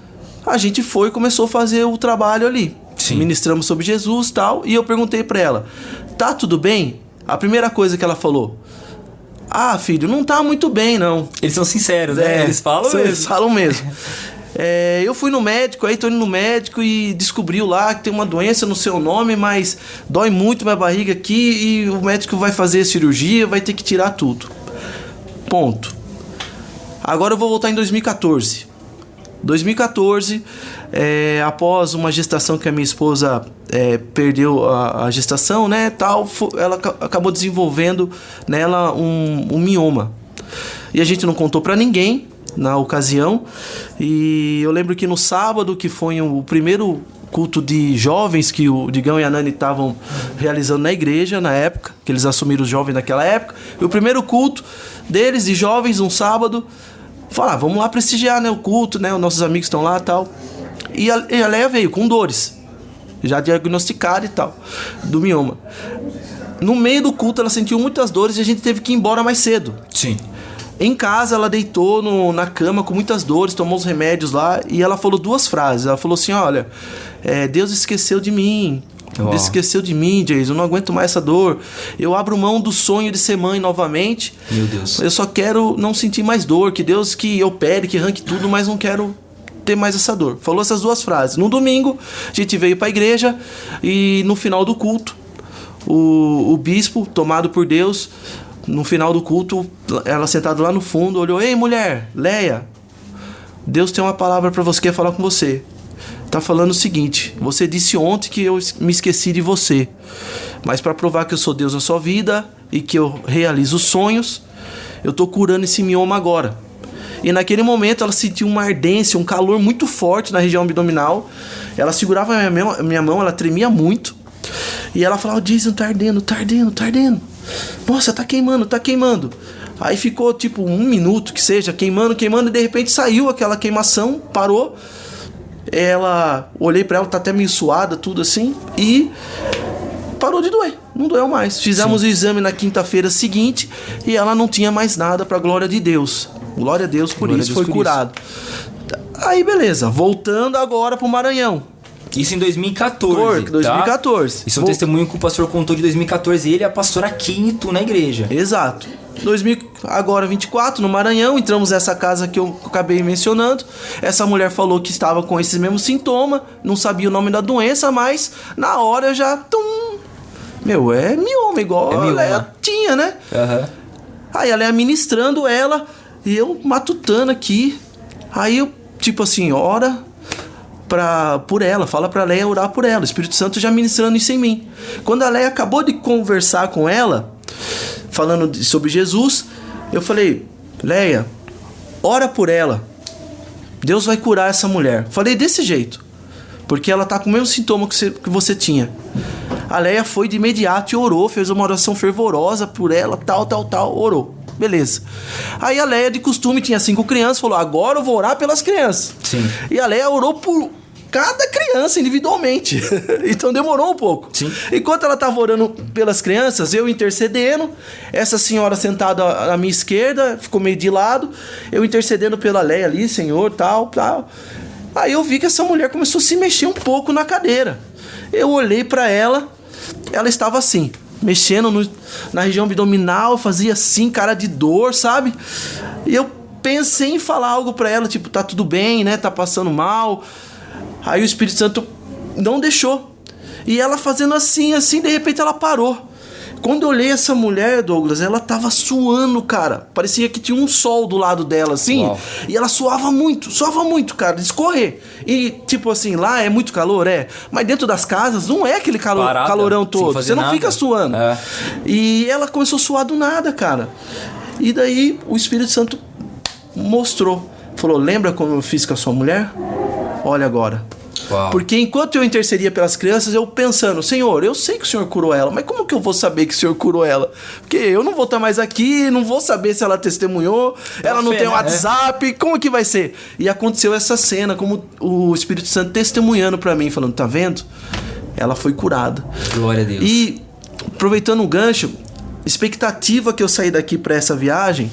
[SPEAKER 10] a gente foi e começou a fazer o trabalho ali. Sim. Ministramos sobre Jesus e tal. E eu perguntei pra ela, tá tudo bem? A primeira coisa que ela falou, filho, não tá muito bem, não.
[SPEAKER 8] Eles são sinceros, né? Eles falam mesmo.
[SPEAKER 10] Eles falam mesmo. Eu fui no médico, aí tô indo no médico e descobriu lá que tem uma doença no seu nome, mas dói muito minha barriga aqui e o médico vai fazer cirurgia, vai ter que tirar tudo. Ponto. Agora eu vou voltar em 2014. 2014, após uma gestação que a minha esposa perdeu a gestação, né, tal, ela acabou desenvolvendo nela um mioma. E a gente não contou pra ninguém na ocasião. E eu lembro que no sábado, que foi o primeiro culto de jovens que o Digão e a Nani estavam realizando na igreja na época, que eles assumiram os jovens naquela época, e o primeiro culto deles, de jovens, um sábado, falaram, vamos lá prestigiar, né, o culto, né, os nossos amigos estão lá e tal. E a Léia veio com dores, já diagnosticada e tal, do mioma. No meio do culto ela sentiu muitas dores e a gente teve que ir embora mais cedo.
[SPEAKER 8] Sim.
[SPEAKER 10] Em casa ela deitou na cama com muitas dores, tomou os remédios lá e ela falou 2 frases. Ela falou assim, olha, Deus esqueceu de mim. Deus esqueceu de mim, Jason, eu não aguento mais essa dor. Eu abro mão do sonho de ser mãe novamente.
[SPEAKER 8] Meu Deus.
[SPEAKER 10] Eu só quero não sentir mais dor. Que Deus que opere, que arranque tudo, mas não quero ter mais essa dor. Falou essas 2 frases. No domingo, a gente veio pra igreja e no final do culto, o bispo, tomado por Deus, no final do culto, ela sentada lá no fundo, olhou, ei mulher, Léia, Deus tem uma palavra pra você, quer falar com você. Tá falando o seguinte, você disse ontem que eu me esqueci de você, mas para provar que eu sou Deus na sua vida e que eu realizo sonhos, eu tô curando esse mioma agora. E naquele momento ela sentiu uma ardência, um calor muito forte na região abdominal. Ela segurava a minha mão, ela tremia muito. E ela falava, Jason, tá ardendo. Nossa, tá queimando. Aí ficou tipo 1 minuto que seja, queimando, e de repente saiu aquela queimação, parou. Olhei pra ela, tá até meio suada, tudo assim, e parou de doer, não doeu mais. Fizemos o exame na quinta-feira seguinte e ela não tinha mais nada, pra glória de Deus. Glória a Deus por isso, foi curado. Aí beleza, voltando agora pro Maranhão.
[SPEAKER 8] Isso em 2014.
[SPEAKER 10] 2014.
[SPEAKER 8] Tá? Isso é um testemunho que o pastor contou de 2014. Ele é a pastora aqui em Itu, na igreja.
[SPEAKER 10] Exato. agora 24, no Maranhão, entramos nessa casa que eu acabei mencionando. Essa mulher falou que estava com esse mesmo sintoma, não sabia o nome da doença, mas na hora eu já... Meu, é mioma, igual a Leia tinha, né? Aí ela ia ministrando ela, e eu matutando aqui. Aí eu, tipo assim, ora por ela, fala pra Leia orar por ela. O Espírito Santo já ministrando isso em mim. Quando a Leia acabou de conversar com ela, falando sobre Jesus, eu falei, Leia, ora por ela. Deus vai curar essa mulher. Falei desse jeito, porque ela tá com o mesmo sintoma que você tinha. A Leia foi de imediato e orou, fez uma oração fervorosa por ela, tal, orou. Beleza. Aí a Leia, de costume, tinha 5 crianças, falou, agora eu vou orar pelas crianças.
[SPEAKER 8] Sim.
[SPEAKER 10] E a Leia orou por cada criança individualmente. Então demorou um pouco.
[SPEAKER 8] Sim.
[SPEAKER 10] Enquanto ela estava orando pelas crianças, eu intercedendo, essa senhora sentada à minha esquerda, ficou meio de lado, eu intercedendo pela Leia ali, Senhor, tal. Aí eu vi que essa mulher começou a se mexer um pouco na cadeira. Eu olhei para ela, ela estava assim, mexendo na região abdominal, fazia assim, cara de dor, sabe? E eu pensei em falar algo para ela, tipo, tá tudo bem, né? Tá passando mal. Aí o Espírito Santo não deixou. E ela fazendo assim, de repente ela parou. Quando eu olhei essa mulher, Douglas, ela tava suando, cara. Parecia que tinha um sol do lado dela, assim. Uau. E ela suava muito, cara, de escorrer. E, tipo assim, lá é muito calor, mas dentro das casas não é aquele calorão todo. Você não fica suando. E ela começou a suar do nada, cara. E daí o Espírito Santo mostrou. Falou, lembra como eu fiz com a sua mulher? Olha agora. Uau. Porque enquanto eu intercedia pelas crianças, eu pensando, Senhor, eu sei que o Senhor curou ela, mas como que eu vou saber que o Senhor curou ela? Porque eu não vou estar mais aqui, não vou saber se ela testemunhou, ela não tem WhatsApp, como que vai ser? E aconteceu essa cena, como o Espírito Santo testemunhando pra mim, falando, tá vendo? Ela foi curada.
[SPEAKER 8] Glória a Deus.
[SPEAKER 10] E, aproveitando o gancho, expectativa que eu saí daqui pra essa viagem...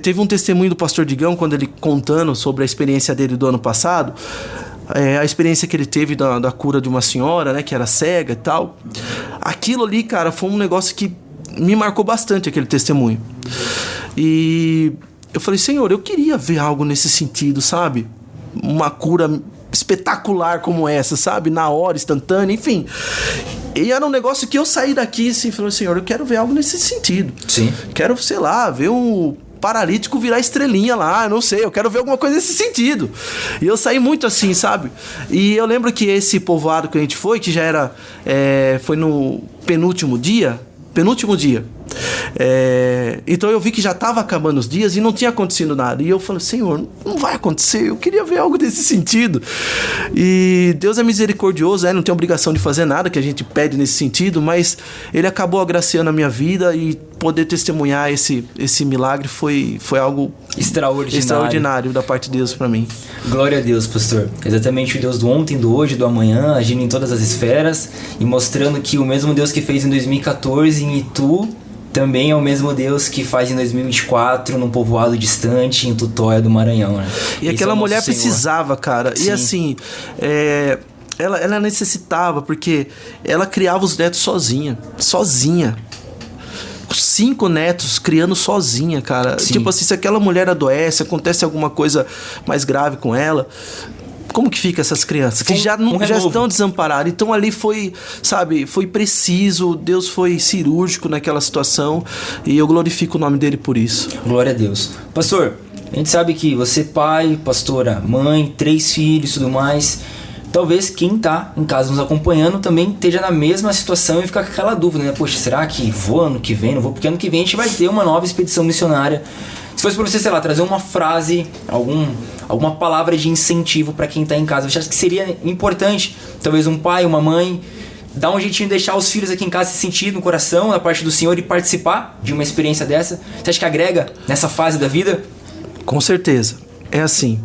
[SPEAKER 10] teve um testemunho do pastor Digão, quando ele contando sobre a experiência dele do ano passado, a experiência que ele teve da cura de uma senhora, né, que era cega e tal. Aquilo ali, cara, foi um negócio que me marcou bastante, aquele testemunho. E eu falei, Senhor, eu queria ver algo nesse sentido, sabe? Uma cura espetacular como essa, sabe? Na hora, instantânea, enfim. E era um negócio que eu saí daqui assim, falando, Senhor, eu quero ver algo nesse sentido.
[SPEAKER 8] Sim.
[SPEAKER 10] Quero, sei lá, ver um paralítico virar estrelinha lá, não sei, eu quero ver alguma coisa nesse sentido. E eu saí muito assim, sabe? E eu lembro que esse povoado que a gente foi, que já era, foi no penúltimo dia. Então eu vi que já estava acabando os dias e não tinha acontecido nada. E eu falei, Senhor, não vai acontecer, eu queria ver algo desse sentido. E Deus é misericordioso, não tem obrigação de fazer nada que a gente pede nesse sentido, mas Ele acabou agraciando a minha vida e poder testemunhar esse milagre foi algo extraordinário da parte de Deus para mim.
[SPEAKER 8] Glória a Deus, pastor. Exatamente o Deus do ontem, do hoje, do amanhã, agindo em todas as esferas e mostrando que o mesmo Deus que fez em 2014 em Itu também é o mesmo Deus que faz em 2024 num povoado distante em Tutóia do Maranhão, né?
[SPEAKER 10] E aquela mulher precisava, cara. Sim. E assim, ela necessitava, porque ela criava os netos sozinha. 5 netos criando sozinha, cara. Sim. Tipo assim, se aquela mulher adoece, acontece alguma coisa mais grave com ela, como que fica essas crianças? Que já estão desamparadas. Então ali foi, sabe, foi preciso, Deus foi cirúrgico naquela situação e eu glorifico o nome dele por isso.
[SPEAKER 8] Glória a Deus. Pastor, a gente sabe que você pai, pastora, mãe, 3 filhos e tudo mais. Talvez quem tá em casa nos acompanhando também esteja na mesma situação e fica com aquela dúvida, né? Poxa, será que vou ano que vem? Não vou, porque ano que vem a gente vai ter uma nova expedição missionária. Se fosse pra você, sei lá, trazer uma frase, alguma palavra de incentivo pra quem tá em casa, você acha que seria importante, talvez um pai, uma mãe, dar um jeitinho de deixar os filhos aqui em casa se sentir no coração, da parte do Senhor e participar de uma experiência dessa? Você acha que agrega nessa fase da vida?
[SPEAKER 10] Com certeza. É assim,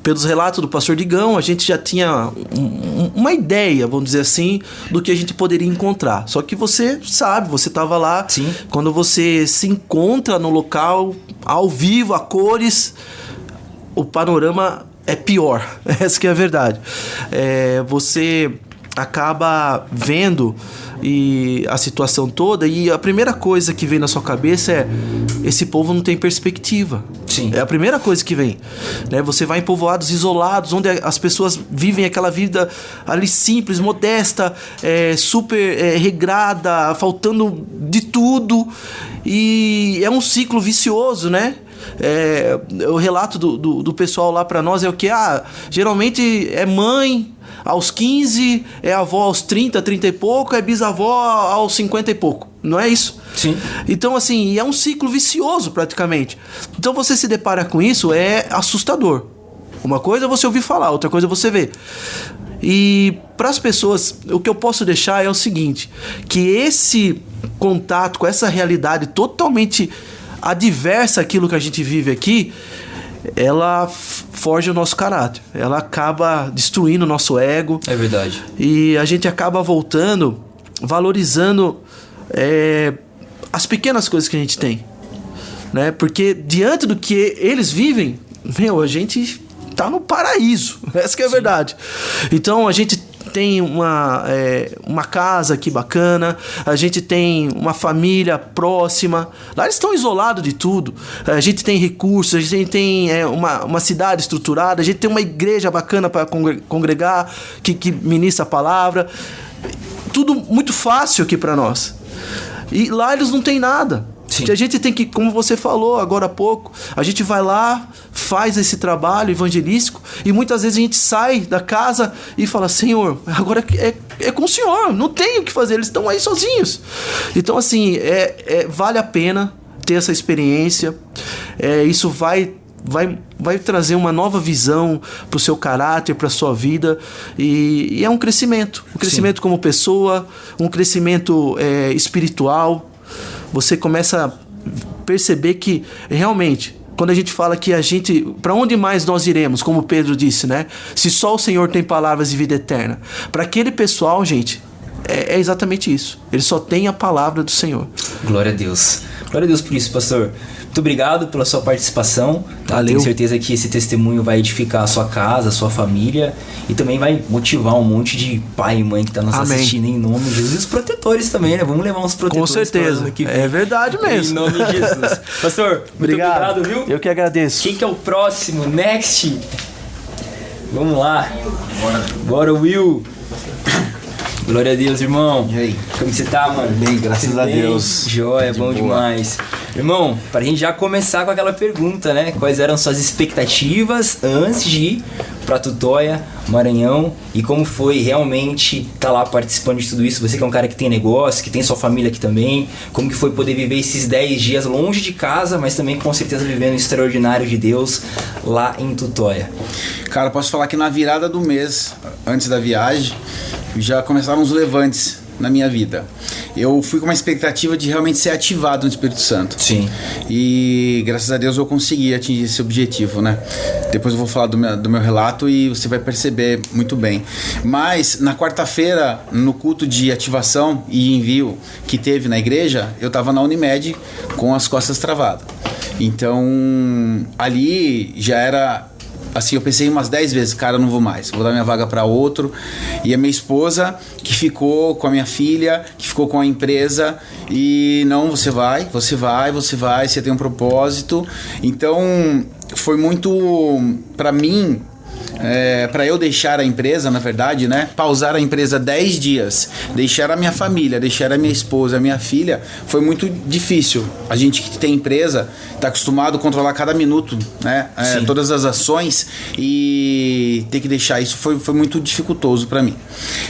[SPEAKER 10] pelos relatos do pastor Digão, a gente já tinha uma ideia, vamos dizer assim, do que a gente poderia encontrar. Só que você sabe, você estava lá.
[SPEAKER 8] Sim.
[SPEAKER 10] Quando você se encontra no local, ao vivo, a cores, o panorama é pior. Essa que é a verdade. Você acaba vendo e a situação toda, e a primeira coisa que vem na sua cabeça é: esse povo não tem perspectiva.
[SPEAKER 8] Sim.
[SPEAKER 10] É a primeira coisa que vem, né? Você vai em povoados isolados, onde as pessoas vivem aquela vida ali simples, modesta, super regrada, faltando de tudo, e é um ciclo vicioso, né? O relato do pessoal lá pra nós é o que? Geralmente é mãe aos 15, é avó aos 30 e pouco, é bisavó aos 50 e pouco. Não é isso?
[SPEAKER 8] Sim.
[SPEAKER 10] Então, assim, é um ciclo vicioso praticamente. Então, você se depara com isso, é assustador. Uma coisa é você ouvir falar, outra coisa é você ver. E para as pessoas, o que eu posso deixar é o seguinte: que esse contato com essa realidade totalmente adversa àquilo que a gente vive aqui, ela forja o nosso caráter, ela acaba destruindo o nosso ego.
[SPEAKER 8] É verdade.
[SPEAKER 10] E a gente acaba voltando, valorizando as pequenas coisas que a gente tem, né? Porque diante do que eles vivem, a gente tá no paraíso. Essa que é a verdade. Então a gente tem uma casa aqui bacana, a gente tem uma família próxima, lá eles estão isolados de tudo, a gente tem recursos, a gente tem uma cidade estruturada, a gente tem uma igreja bacana para congregar, que ministra a palavra, tudo muito fácil aqui para nós, e lá eles não têm nada. Que a gente tem que, como você falou agora há pouco, a gente vai lá, faz esse trabalho evangelístico, e muitas vezes a gente sai da casa e fala: Senhor, agora é com o Senhor, não tem o que fazer, eles estão aí sozinhos. Então, assim, vale a pena ter essa experiência. Isso vai trazer uma nova visão para o seu caráter, para a sua vida, e é um crescimento
[SPEAKER 8] Sim.
[SPEAKER 10] Como pessoa, um crescimento espiritual. Você começa a perceber que realmente, quando a gente fala que para onde mais nós iremos, como Pedro disse, né? Se só o Senhor tem palavras de vida eterna. Para aquele pessoal, gente, é exatamente isso. Ele só tem a palavra do Senhor.
[SPEAKER 8] Glória a Deus. Glória a Deus por isso, pastor. Muito obrigado pela sua participação. Tá?
[SPEAKER 10] Valeu.
[SPEAKER 8] Tenho certeza que esse testemunho vai edificar a sua casa, a sua família, e também vai motivar um monte de pai e mãe que tá nos assistindo, em nome de Jesus. E os protetores também, né? Vamos levar uns protetores.
[SPEAKER 10] Com certeza.
[SPEAKER 8] Aqui.
[SPEAKER 10] É verdade mesmo.
[SPEAKER 8] Em nome de Jesus. Pastor, muito obrigado, viu?
[SPEAKER 10] Eu que agradeço.
[SPEAKER 8] Quem que é o próximo? Next. Vamos lá. Bora, Will. Glória a Deus, irmão.
[SPEAKER 11] E aí?
[SPEAKER 8] Como você tá, mano?
[SPEAKER 11] Bem, graças a Deus.
[SPEAKER 8] Joia, bom demais. Irmão, pra gente já começar com aquela pergunta, né? Quais eram suas expectativas antes de ir pra Tutóia, Maranhão? E como foi realmente estar lá participando de tudo isso? Você que é um cara que tem negócio, que tem sua família aqui também. Como que foi poder viver esses 10 dias longe de casa, mas também com certeza vivendo o extraordinário de Deus lá em Tutóia?
[SPEAKER 11] Cara, posso falar que na virada do mês, antes da viagem, já começaram os levantes na minha vida. Eu fui com uma expectativa de realmente ser ativado no Espírito Santo.
[SPEAKER 8] Sim.
[SPEAKER 11] E graças a Deus eu consegui atingir esse objetivo, né? Depois eu vou falar do meu relato e você vai perceber muito bem. Mas na quarta-feira, no culto de ativação e envio que teve na igreja, eu tava na Unimed com as costas travadas. Então ali já era... Assim, eu pensei umas 10 vezes, cara, eu não vou mais, vou dar minha vaga para outro. E a minha esposa, que ficou com a minha filha, que ficou com a empresa, e não, você vai, você tem um propósito. Então, foi muito, para mim, para eu deixar a empresa, na verdade, né? Pausar a empresa 10 dias, deixar a minha família, deixar a minha esposa, a minha filha, foi muito difícil. A gente que tem empresa tá acostumado a controlar cada minuto, né? Todas as ações, e ter que deixar isso foi muito dificultoso para mim.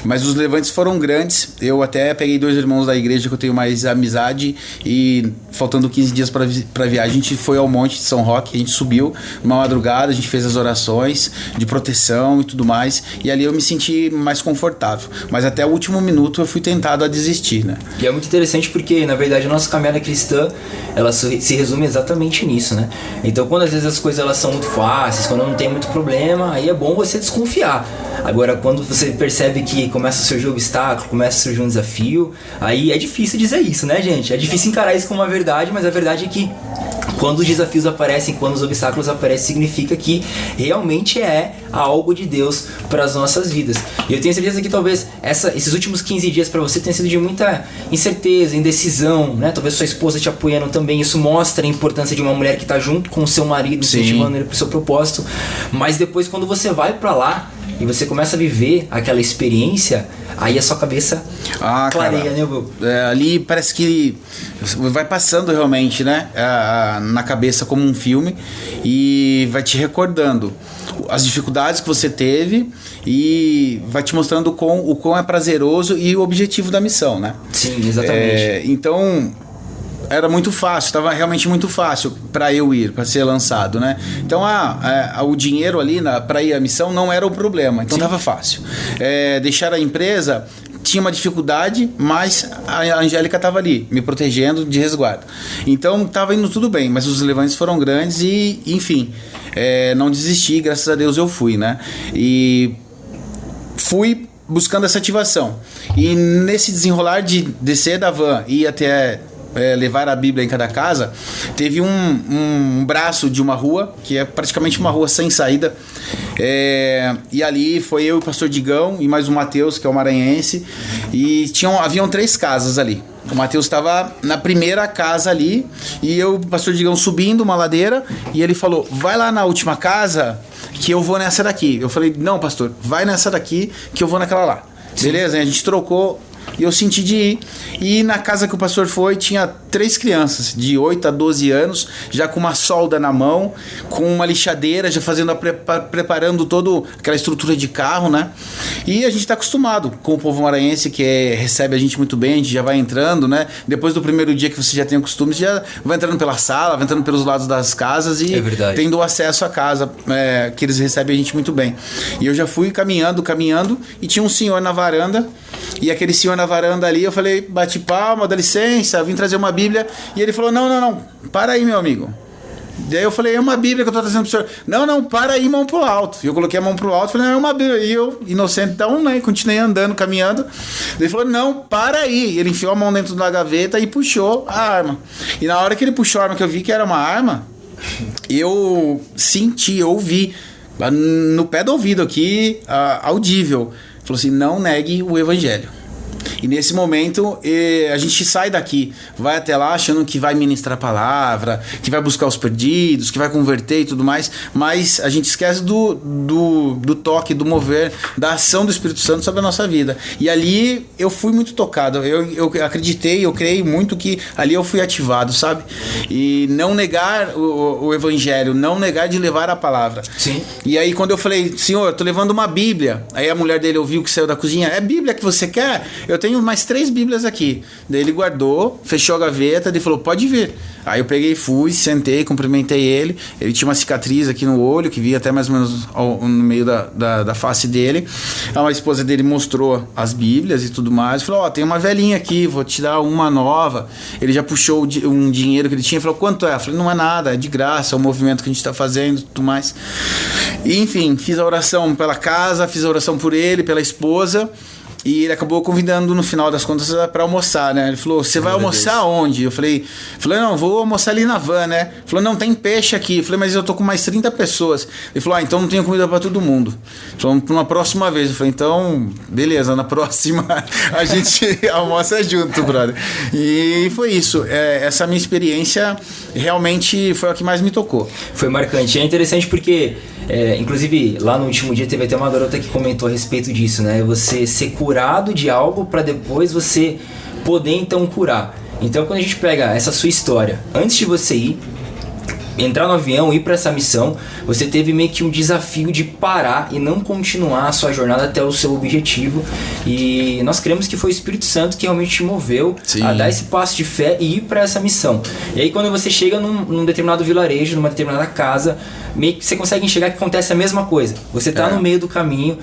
[SPEAKER 11] Mas os levantes foram grandes. Eu até peguei 2 irmãos da igreja que eu tenho mais amizade, e faltando 15 dias para viagem, a gente foi ao Monte de São Roque, a gente subiu uma madrugada, a gente fez as orações de proteção e tudo mais, e ali eu me senti mais confortável. Mas até o último minuto eu fui tentado a desistir, né?
[SPEAKER 8] E é muito interessante porque, na verdade, a nossa caminhada cristã, ela se resume exatamente nisso, né? Então, quando às vezes as coisas elas são muito fáceis, quando não tem muito problema, aí é bom você desconfiar. Agora, quando você percebe que começa a surgir um obstáculo, começa a surgir um desafio, aí é difícil dizer isso, né, gente? É difícil encarar isso como uma verdade, mas a verdade é que quando os desafios aparecem, quando os obstáculos aparecem, significa que realmente é algo de Deus para as nossas vidas. E eu tenho certeza que talvez esses últimos 15 dias para você tenham sido de muita incerteza, indecisão, né? Talvez sua esposa te apoiando também. Isso mostra a importância de uma mulher que está junto com o seu marido, incentivando ele para o seu propósito. Mas depois, quando você vai para lá e você começa a viver aquela experiência, aí a sua cabeça clareia, né, Will?
[SPEAKER 11] Ali parece que vai passando realmente, né? Na cabeça como um filme e vai te recordando as dificuldades que você teve e vai te mostrando o quão é prazeroso e o objetivo da missão, né?
[SPEAKER 8] Sim, exatamente.
[SPEAKER 11] Então era muito fácil, estava realmente muito fácil para eu ir, para ser lançado, né? Então o dinheiro ali para ir à missão não era o problema, então estava fácil. Deixar a empresa tinha uma dificuldade, mas a Angélica estava ali, me protegendo de resguardo. Então estava indo tudo bem, mas os levantes foram grandes e, enfim, não desisti, graças a Deus eu fui, né? E fui buscando essa ativação. E nesse desenrolar de descer da van e ir até levar a Bíblia em cada casa, teve um braço de uma rua, que é praticamente uma rua sem saída, e ali foi eu e o pastor Digão e mais o Matheus, que é o maranhense, e haviam 3 casas ali. O Matheus estava na primeira casa ali, e eu e o pastor Digão subindo uma ladeira, e ele falou, vai lá na última casa que eu vou nessa daqui. Eu falei, não, pastor, vai nessa daqui que eu vou naquela lá. Beleza? E a gente trocou. E eu senti de ir. E na casa que o pastor foi, tinha 3 crianças de 8 a 12 anos, já com uma solda na mão, com uma lixadeira, já fazendo preparando toda aquela estrutura de carro, né? E a gente está acostumado com o povo maranhense, que recebe a gente muito bem, a gente já vai entrando, né? Depois do primeiro dia que você já tem o costume, você já vai entrando pela sala, vai entrando pelos lados das casas e tendo acesso à casa, que eles recebem a gente muito bem. E eu já fui caminhando, e tinha um senhor na varanda, e aquele senhor na varanda ali, eu falei, bate palma, dá licença, vim trazer uma Bíblia, e ele falou, não, para aí, meu amigo. Daí eu falei, é uma Bíblia que eu tô trazendo pro senhor. Não, para aí, mão pro alto. E eu coloquei a mão pro alto, falei, não, é uma Bíblia. E eu, inocentão, né, continuei andando, caminhando. Daí ele falou, não, para aí. Ele enfiou a mão dentro da gaveta e puxou a arma. E na hora que ele puxou a arma, que eu vi que era uma arma, eu senti, eu ouvi, no pé do ouvido aqui, audível. Falou assim, não negue o evangelho. E nesse momento a gente sai daqui, vai até lá achando que vai ministrar a palavra, que vai buscar os perdidos, que vai converter e tudo mais, mas a gente esquece do toque, do mover, da ação do Espírito Santo sobre a nossa vida. E ali eu fui muito tocado, eu acreditei, eu creio muito que ali eu fui ativado, sabe? E não negar o evangelho, não negar de levar a palavra.
[SPEAKER 8] Sim.
[SPEAKER 11] E aí quando eu falei, senhor, eu tô levando uma Bíblia, aí a mulher dele ouviu que saiu da cozinha, é Bíblia que você quer? Eu tenho mais 3 Bíblias aqui. Daí ele guardou, fechou a gaveta e falou, pode vir. Aí eu peguei, fui, sentei, cumprimentei ele. Ele tinha uma cicatriz aqui no olho, que via até mais ou menos no meio da face dele. A esposa dele mostrou as Bíblias e tudo mais. Falou, tem uma velhinha aqui, vou te dar uma nova. Ele já puxou um dinheiro que ele tinha e falou, quanto é? Eu falei, não é nada, é de graça, é um movimento que a gente está fazendo e tudo mais. E, enfim, fiz a oração pela casa, fiz a oração por ele, pela esposa. E ele acabou convidando no final das contas para almoçar, né? Ele falou, você vai almoçar onde? Eu falei, não, vou almoçar ali na van, né? Ele falou, não, tem peixe aqui. Eu falei, mas eu tô com mais 30 pessoas. Ele falou, então não tenho comida para todo mundo. Então, para uma próxima vez. Eu falei, então, beleza, na próxima a gente almoça junto, brother. E foi isso. Essa minha experiência realmente foi a que mais me tocou.
[SPEAKER 8] Foi marcante. É interessante porque, inclusive, lá no último dia teve até uma garota que comentou a respeito disso, né? Você ser curado de algo para depois você poder então curar. Então quando a gente pega essa sua história, antes de você ir entrar no avião, ir para essa missão, você teve meio que um desafio de parar e não continuar a sua jornada até o seu objetivo. E nós cremos que foi o Espírito Santo que realmente te moveu a dar esse passo de fé e ir para essa missão. E aí quando você chega num determinado vilarejo, numa determinada casa, meio que você consegue enxergar que acontece a mesma coisa. Você tá no meio do caminho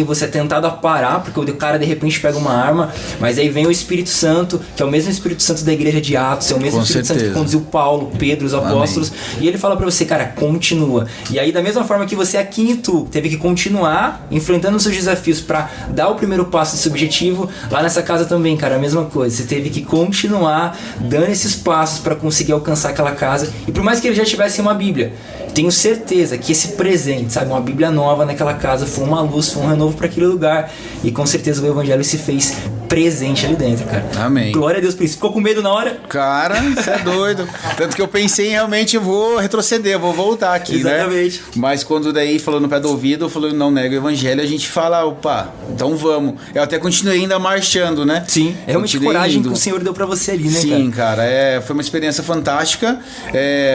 [SPEAKER 8] você é tentado a parar, porque o cara de repente pega uma arma, mas aí vem o Espírito Santo, que é o mesmo Espírito Santo da igreja de Atos, é o mesmo Espírito Santo que conduziu Paulo, Pedro, os apóstolos. apóstolos. E ele fala pra você, cara, continua. E aí, da mesma forma que você aqui em Itu teve que continuar enfrentando os seus desafios pra dar o primeiro passo desse objetivo, lá nessa casa também, cara, a mesma coisa. Você teve que continuar dando esses passos pra conseguir alcançar aquela casa. E por mais que ele já tivesse uma Bíblia, tenho certeza que esse presente, sabe, uma Bíblia nova naquela casa foi uma luz, foi um renovo para aquele lugar. E com certeza o Evangelho se fez presente ali dentro, cara.
[SPEAKER 11] Amém.
[SPEAKER 8] Glória a Deus por isso. Ficou com medo na hora?
[SPEAKER 11] Cara, você é doido. Tanto que eu pensei realmente, eu vou retroceder, eu vou voltar aqui,
[SPEAKER 8] exatamente,
[SPEAKER 11] né? Mas quando daí falou no pé do ouvido, falou não nega o Evangelho, a gente fala, opa, então vamos. Eu até continuei ainda marchando, né?
[SPEAKER 8] Sim, é realmente coragem indo. Que o Senhor deu pra você ali, né, cara?
[SPEAKER 11] Sim, cara, foi uma experiência fantástica.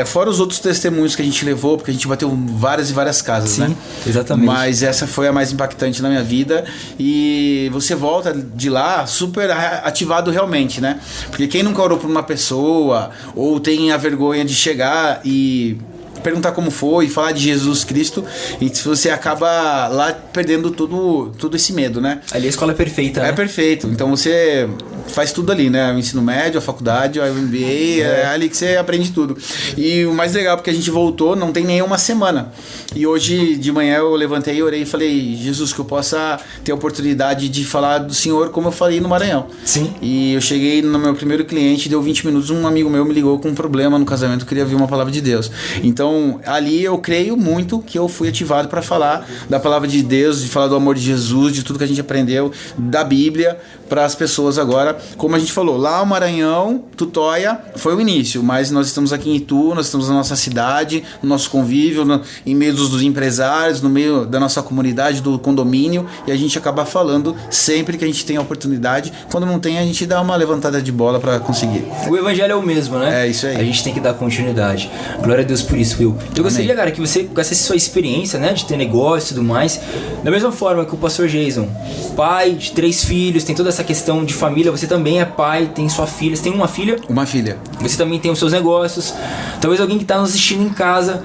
[SPEAKER 11] Fora os outros testemunhos que a gente levou, porque a gente bateu várias e várias casas,
[SPEAKER 8] sim,
[SPEAKER 11] né?
[SPEAKER 8] Exatamente.
[SPEAKER 11] Mas essa foi a mais impactante na minha vida. E você volta de lá super ativado realmente, né? Porque quem nunca orou por uma pessoa ou tem a vergonha de chegar e perguntar como foi, falar de Jesus Cristo, e você acaba lá perdendo todo esse medo, né?
[SPEAKER 8] Ali a escola é perfeita, né?
[SPEAKER 11] É perfeito. Então você faz tudo ali, né? O ensino médio, a faculdade, o MBA, é ali que você aprende tudo. E o mais legal, porque a gente voltou, não tem nem uma semana. E hoje de manhã eu levantei, orei e falei, Jesus, que eu possa ter a oportunidade de falar do Senhor como eu falei no Maranhão.
[SPEAKER 8] Sim.
[SPEAKER 11] E eu cheguei no meu primeiro cliente, deu 20 minutos, um amigo meu me ligou com um problema no casamento, queria ouvir uma palavra de Deus. Então, ali eu creio muito que eu fui ativado para falar da palavra de Deus, de falar do amor de Jesus, de tudo que a gente aprendeu da Bíblia para as pessoas agora. Como a gente falou, lá o Maranhão, Tutóia, foi o início, mas nós estamos aqui em Itu, nós estamos na nossa cidade, no nosso convívio, em meio dos empresários, no meio da nossa comunidade, do condomínio, e a gente acaba falando sempre que a gente tem a oportunidade. Quando não tem, a gente dá uma levantada de bola para conseguir.
[SPEAKER 8] O Evangelho é o mesmo, né?
[SPEAKER 11] É isso aí.
[SPEAKER 8] A gente tem que dar continuidade. Glória a Deus por isso, Will. Eu gostaria, cara, que você, com essa sua experiência, né, de ter negócio e tudo mais, da mesma forma que o pastor Jason, pai de 3 filhos, tem toda essa questão de família, você também é pai, tem sua filha, você tem uma filha?
[SPEAKER 11] Uma filha.
[SPEAKER 8] Você também tem os seus negócios. Talvez alguém que tá nos assistindo em casa,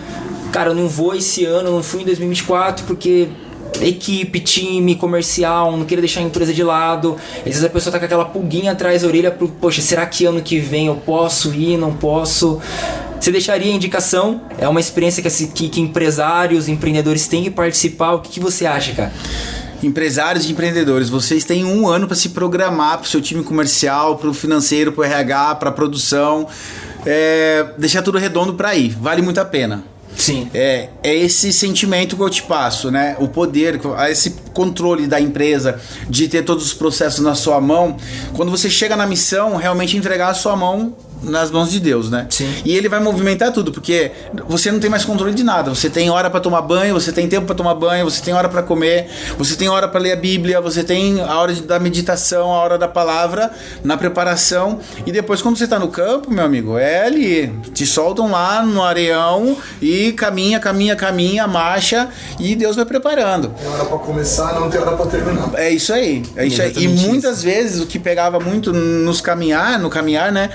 [SPEAKER 8] cara, eu não vou esse ano, eu não fui em 2024 porque equipe, time, comercial, não queria deixar a empresa de lado. Às vezes a pessoa tá com aquela pulguinha atrás da orelha pro, poxa, será que ano que vem eu posso ir, não posso? Você deixaria a indicação? É uma experiência que empresários, empreendedores têm que participar. O que você acha, cara?
[SPEAKER 11] Empresários e empreendedores, vocês têm 1 ano para se programar para o seu time comercial, para o financeiro, para o RH, para a produção, deixar tudo redondo para ir, vale muito a pena.
[SPEAKER 8] Sim.
[SPEAKER 11] É esse sentimento que eu te passo, né? O poder, esse controle da empresa, de ter todos os processos na sua mão. Quando você chega na missão, realmente entregar a sua mão nas mãos de Deus, né?
[SPEAKER 8] Sim.
[SPEAKER 11] E ele vai movimentar tudo, porque você não tem mais controle de nada. Você tem hora para tomar banho, você tem tempo para tomar banho, você tem hora para comer, você tem hora para ler a Bíblia, você tem a hora da meditação, a hora da palavra, na preparação. E depois, quando você tá no campo, meu amigo, é ali. Te soltam lá no areião e caminha, marcha, e Deus vai preparando.
[SPEAKER 9] Tem hora para começar, não tem hora para terminar.
[SPEAKER 11] É isso aí. É isso aí. E muitas vezes o que pegava muito no caminhar, né?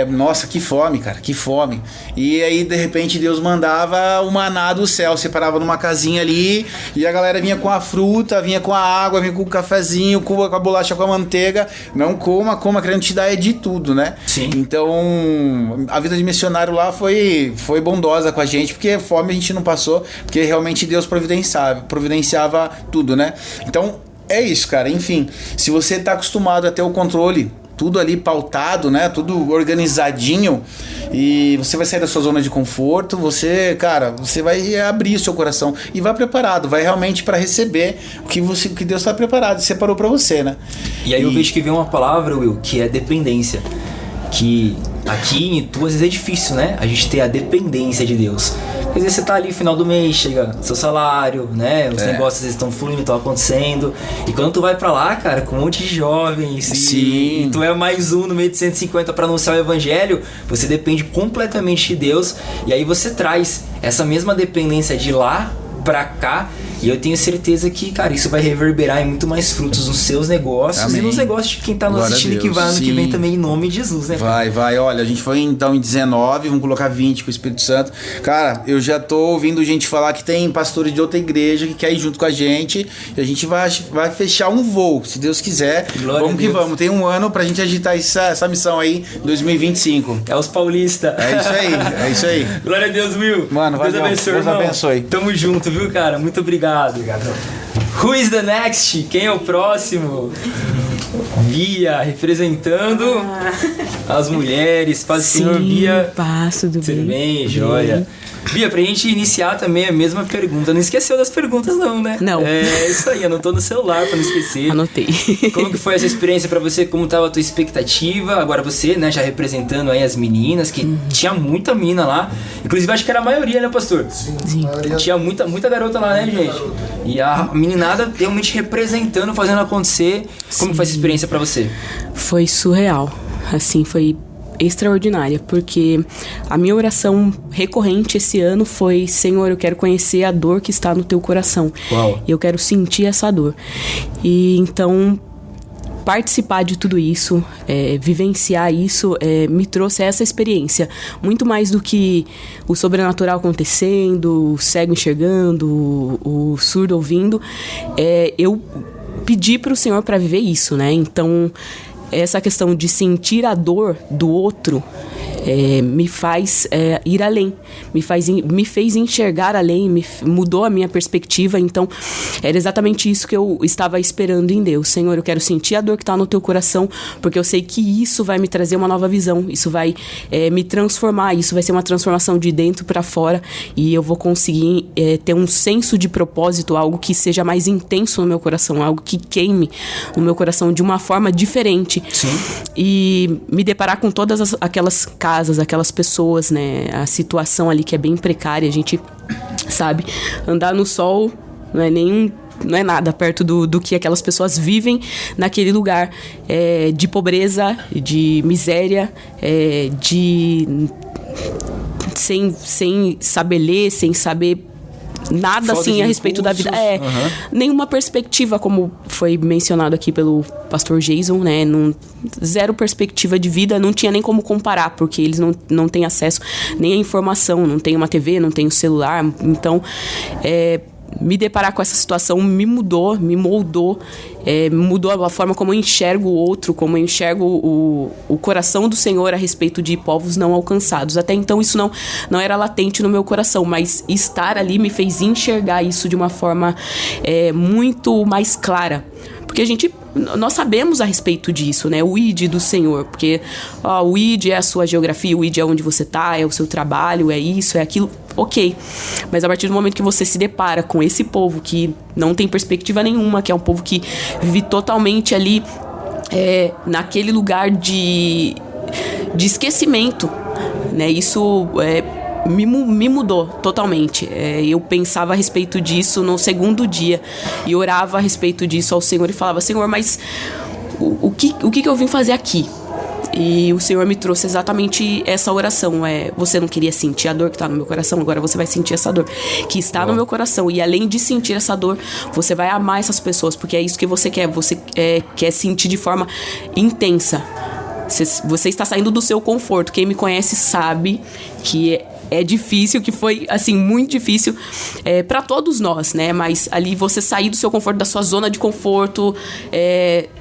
[SPEAKER 11] Nossa, que fome, cara, que fome. E aí, de repente, Deus mandava o maná do céu, separava numa casinha ali, e a galera vinha com a fruta, vinha com a água, vinha com o cafezinho, com a bolacha, com a manteiga. Não coma, querendo te dar de tudo, né?
[SPEAKER 8] Sim.
[SPEAKER 11] Então, a vida de missionário lá foi bondosa com a gente, porque fome a gente não passou, porque realmente Deus providenciava tudo, né? Então, é isso, cara. Enfim, se você tá acostumado a ter o controle, tudo ali pautado, né? Tudo organizadinho, e você vai sair da sua zona de conforto, você vai abrir o seu coração e vai preparado, vai realmente para receber o que Deus está preparado, separou para você, né?
[SPEAKER 8] E aí eu vejo que vem uma palavra, Will, que é dependência. Que aqui em Itu, às vezes é difícil, né? A gente ter a dependência de Deus. Às vezes você tá ali no final do mês, chega seu salário, né? Os negócios às vezes estão fluindo, estão acontecendo. E quando tu vai pra lá, cara, com um monte de jovens, e tu é mais um no meio de 150 pra anunciar o evangelho, você depende completamente de Deus. E aí você traz essa mesma dependência de lá pra cá. E eu tenho certeza que, cara, isso vai reverberar em muito mais frutos nos seus negócios.
[SPEAKER 11] Amém.
[SPEAKER 8] E nos negócios de quem tá nos
[SPEAKER 11] Glória a
[SPEAKER 8] assistindo, que
[SPEAKER 11] Deus.
[SPEAKER 8] vai ano que vem
[SPEAKER 11] Sim.
[SPEAKER 8] também, em nome de Jesus, né?
[SPEAKER 11] Vai. Olha, a gente foi então em 19, vamos colocar 20 com o Espírito Santo. Cara, eu já tô ouvindo gente falar que tem pastores de outra igreja que quer ir junto com a gente. E a gente vai fechar um voo, se Deus quiser.
[SPEAKER 8] Glória
[SPEAKER 11] vamos
[SPEAKER 8] a
[SPEAKER 11] que
[SPEAKER 8] Deus.
[SPEAKER 11] vamos. Tem um ano pra gente agitar essa missão aí, 2025.
[SPEAKER 8] É os paulistas.
[SPEAKER 11] É isso aí.
[SPEAKER 8] Glória a Deus, Will.
[SPEAKER 11] Mano,
[SPEAKER 8] Deus
[SPEAKER 11] valeu.
[SPEAKER 8] abençoe,
[SPEAKER 11] Deus
[SPEAKER 8] irmão.
[SPEAKER 11] abençoe.
[SPEAKER 8] Tamo junto, viu, cara? Muito obrigado. Who is the next? Quem é o próximo? Bia, representando as mulheres. Paz do Senhor, Bia.
[SPEAKER 3] Paz, tudo
[SPEAKER 8] bem? Joia. Bia, pra gente iniciar também a mesma pergunta. Não esqueceu das perguntas não, né?
[SPEAKER 3] Não.
[SPEAKER 8] É isso aí, anotou no celular pra não esquecer.
[SPEAKER 3] Anotei.
[SPEAKER 8] Como que foi essa experiência pra você? Como tava a tua expectativa? Agora você, né, já representando aí as meninas, que tinha muita menina lá. Inclusive, acho que era a maioria, né, pastor?
[SPEAKER 3] Sim.
[SPEAKER 8] Tinha muita garota lá, né, gente? E a meninada realmente representando, fazendo acontecer. Como que foi essa experiência pra você?
[SPEAKER 3] Foi surreal. Assim, foi extraordinária, porque a minha oração recorrente esse ano foi: Senhor, eu quero conhecer a dor que está no teu coração.
[SPEAKER 8] Uau.
[SPEAKER 3] E eu quero sentir essa dor. E então, participar de tudo isso, vivenciar isso, me trouxe essa experiência. Muito mais do que o sobrenatural acontecendo, o cego enxergando, o surdo ouvindo. Eu pedi para o Senhor para viver isso, né? Então, essa questão de sentir a dor do outro me faz ir além, me fez enxergar além, mudou a minha perspectiva. Então, era exatamente isso que eu estava esperando em Deus. Senhor, eu quero sentir a dor que está no teu coração, porque eu sei que isso vai me trazer uma nova visão, isso vai me transformar, isso vai ser uma transformação de dentro para fora, e eu vou conseguir ter um senso de propósito, algo que seja mais intenso no meu coração, algo que queime no meu coração de uma forma diferente.
[SPEAKER 8] Sim.
[SPEAKER 3] E me deparar com todas aquelas casas, aquelas pessoas, né? A situação ali que é bem precária, a gente sabe, andar no sol não é nada perto do que aquelas pessoas vivem naquele lugar de pobreza, de miséria, sem saber ler, sem saber nada
[SPEAKER 8] falta
[SPEAKER 3] assim
[SPEAKER 8] de
[SPEAKER 3] a respeito
[SPEAKER 8] recursos.
[SPEAKER 3] da vida. Nenhuma perspectiva, como foi mencionado aqui pelo pastor Jason, né? Zero perspectiva de vida, não tinha nem como comparar, porque eles não têm acesso nem à informação, não tem uma TV, não tem o celular. Então, me deparar com essa situação me mudou, me moldou, mudou a forma como eu enxergo o outro, como eu enxergo o coração do Senhor a respeito de povos não alcançados. Até então isso não era latente no meu coração, mas estar ali me fez enxergar isso de uma forma muito mais clara. Porque nós sabemos a respeito disso, né? O ID do Senhor, porque o ID é a sua geografia, o ID é onde você tá, é o seu trabalho, é isso, é aquilo, ok. Mas a partir do momento que você se depara com esse povo que não tem perspectiva nenhuma, que é um povo que vive totalmente ali naquele lugar de esquecimento, né? Isso me mudou totalmente. Eu pensava a respeito disso no segundo dia e orava a respeito disso ao Senhor e falava: Senhor, mas o que eu vim fazer aqui? E o Senhor me trouxe exatamente essa oração. Você não queria sentir a dor que está no meu coração? Agora você vai sentir essa dor que está no meu coração. E além de sentir essa dor, você vai amar essas pessoas, porque é isso que você quer. Você quer sentir de forma intensa. Você está saindo do seu conforto. Quem me conhece sabe que é difícil, que foi, assim, muito difícil para todos nós, né? Mas ali você sair do seu conforto, da sua zona de conforto,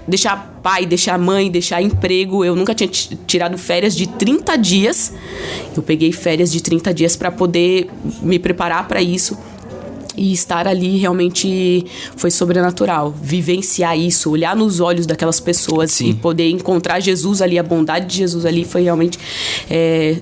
[SPEAKER 3] deixar pai, deixar mãe, deixar emprego. Eu nunca tinha tirado férias de 30 dias. Eu peguei férias de 30 dias para poder me preparar para isso. E estar ali realmente foi sobrenatural. Vivenciar isso, olhar nos olhos daquelas pessoas. Sim. E poder encontrar Jesus ali, a bondade de Jesus ali, foi realmente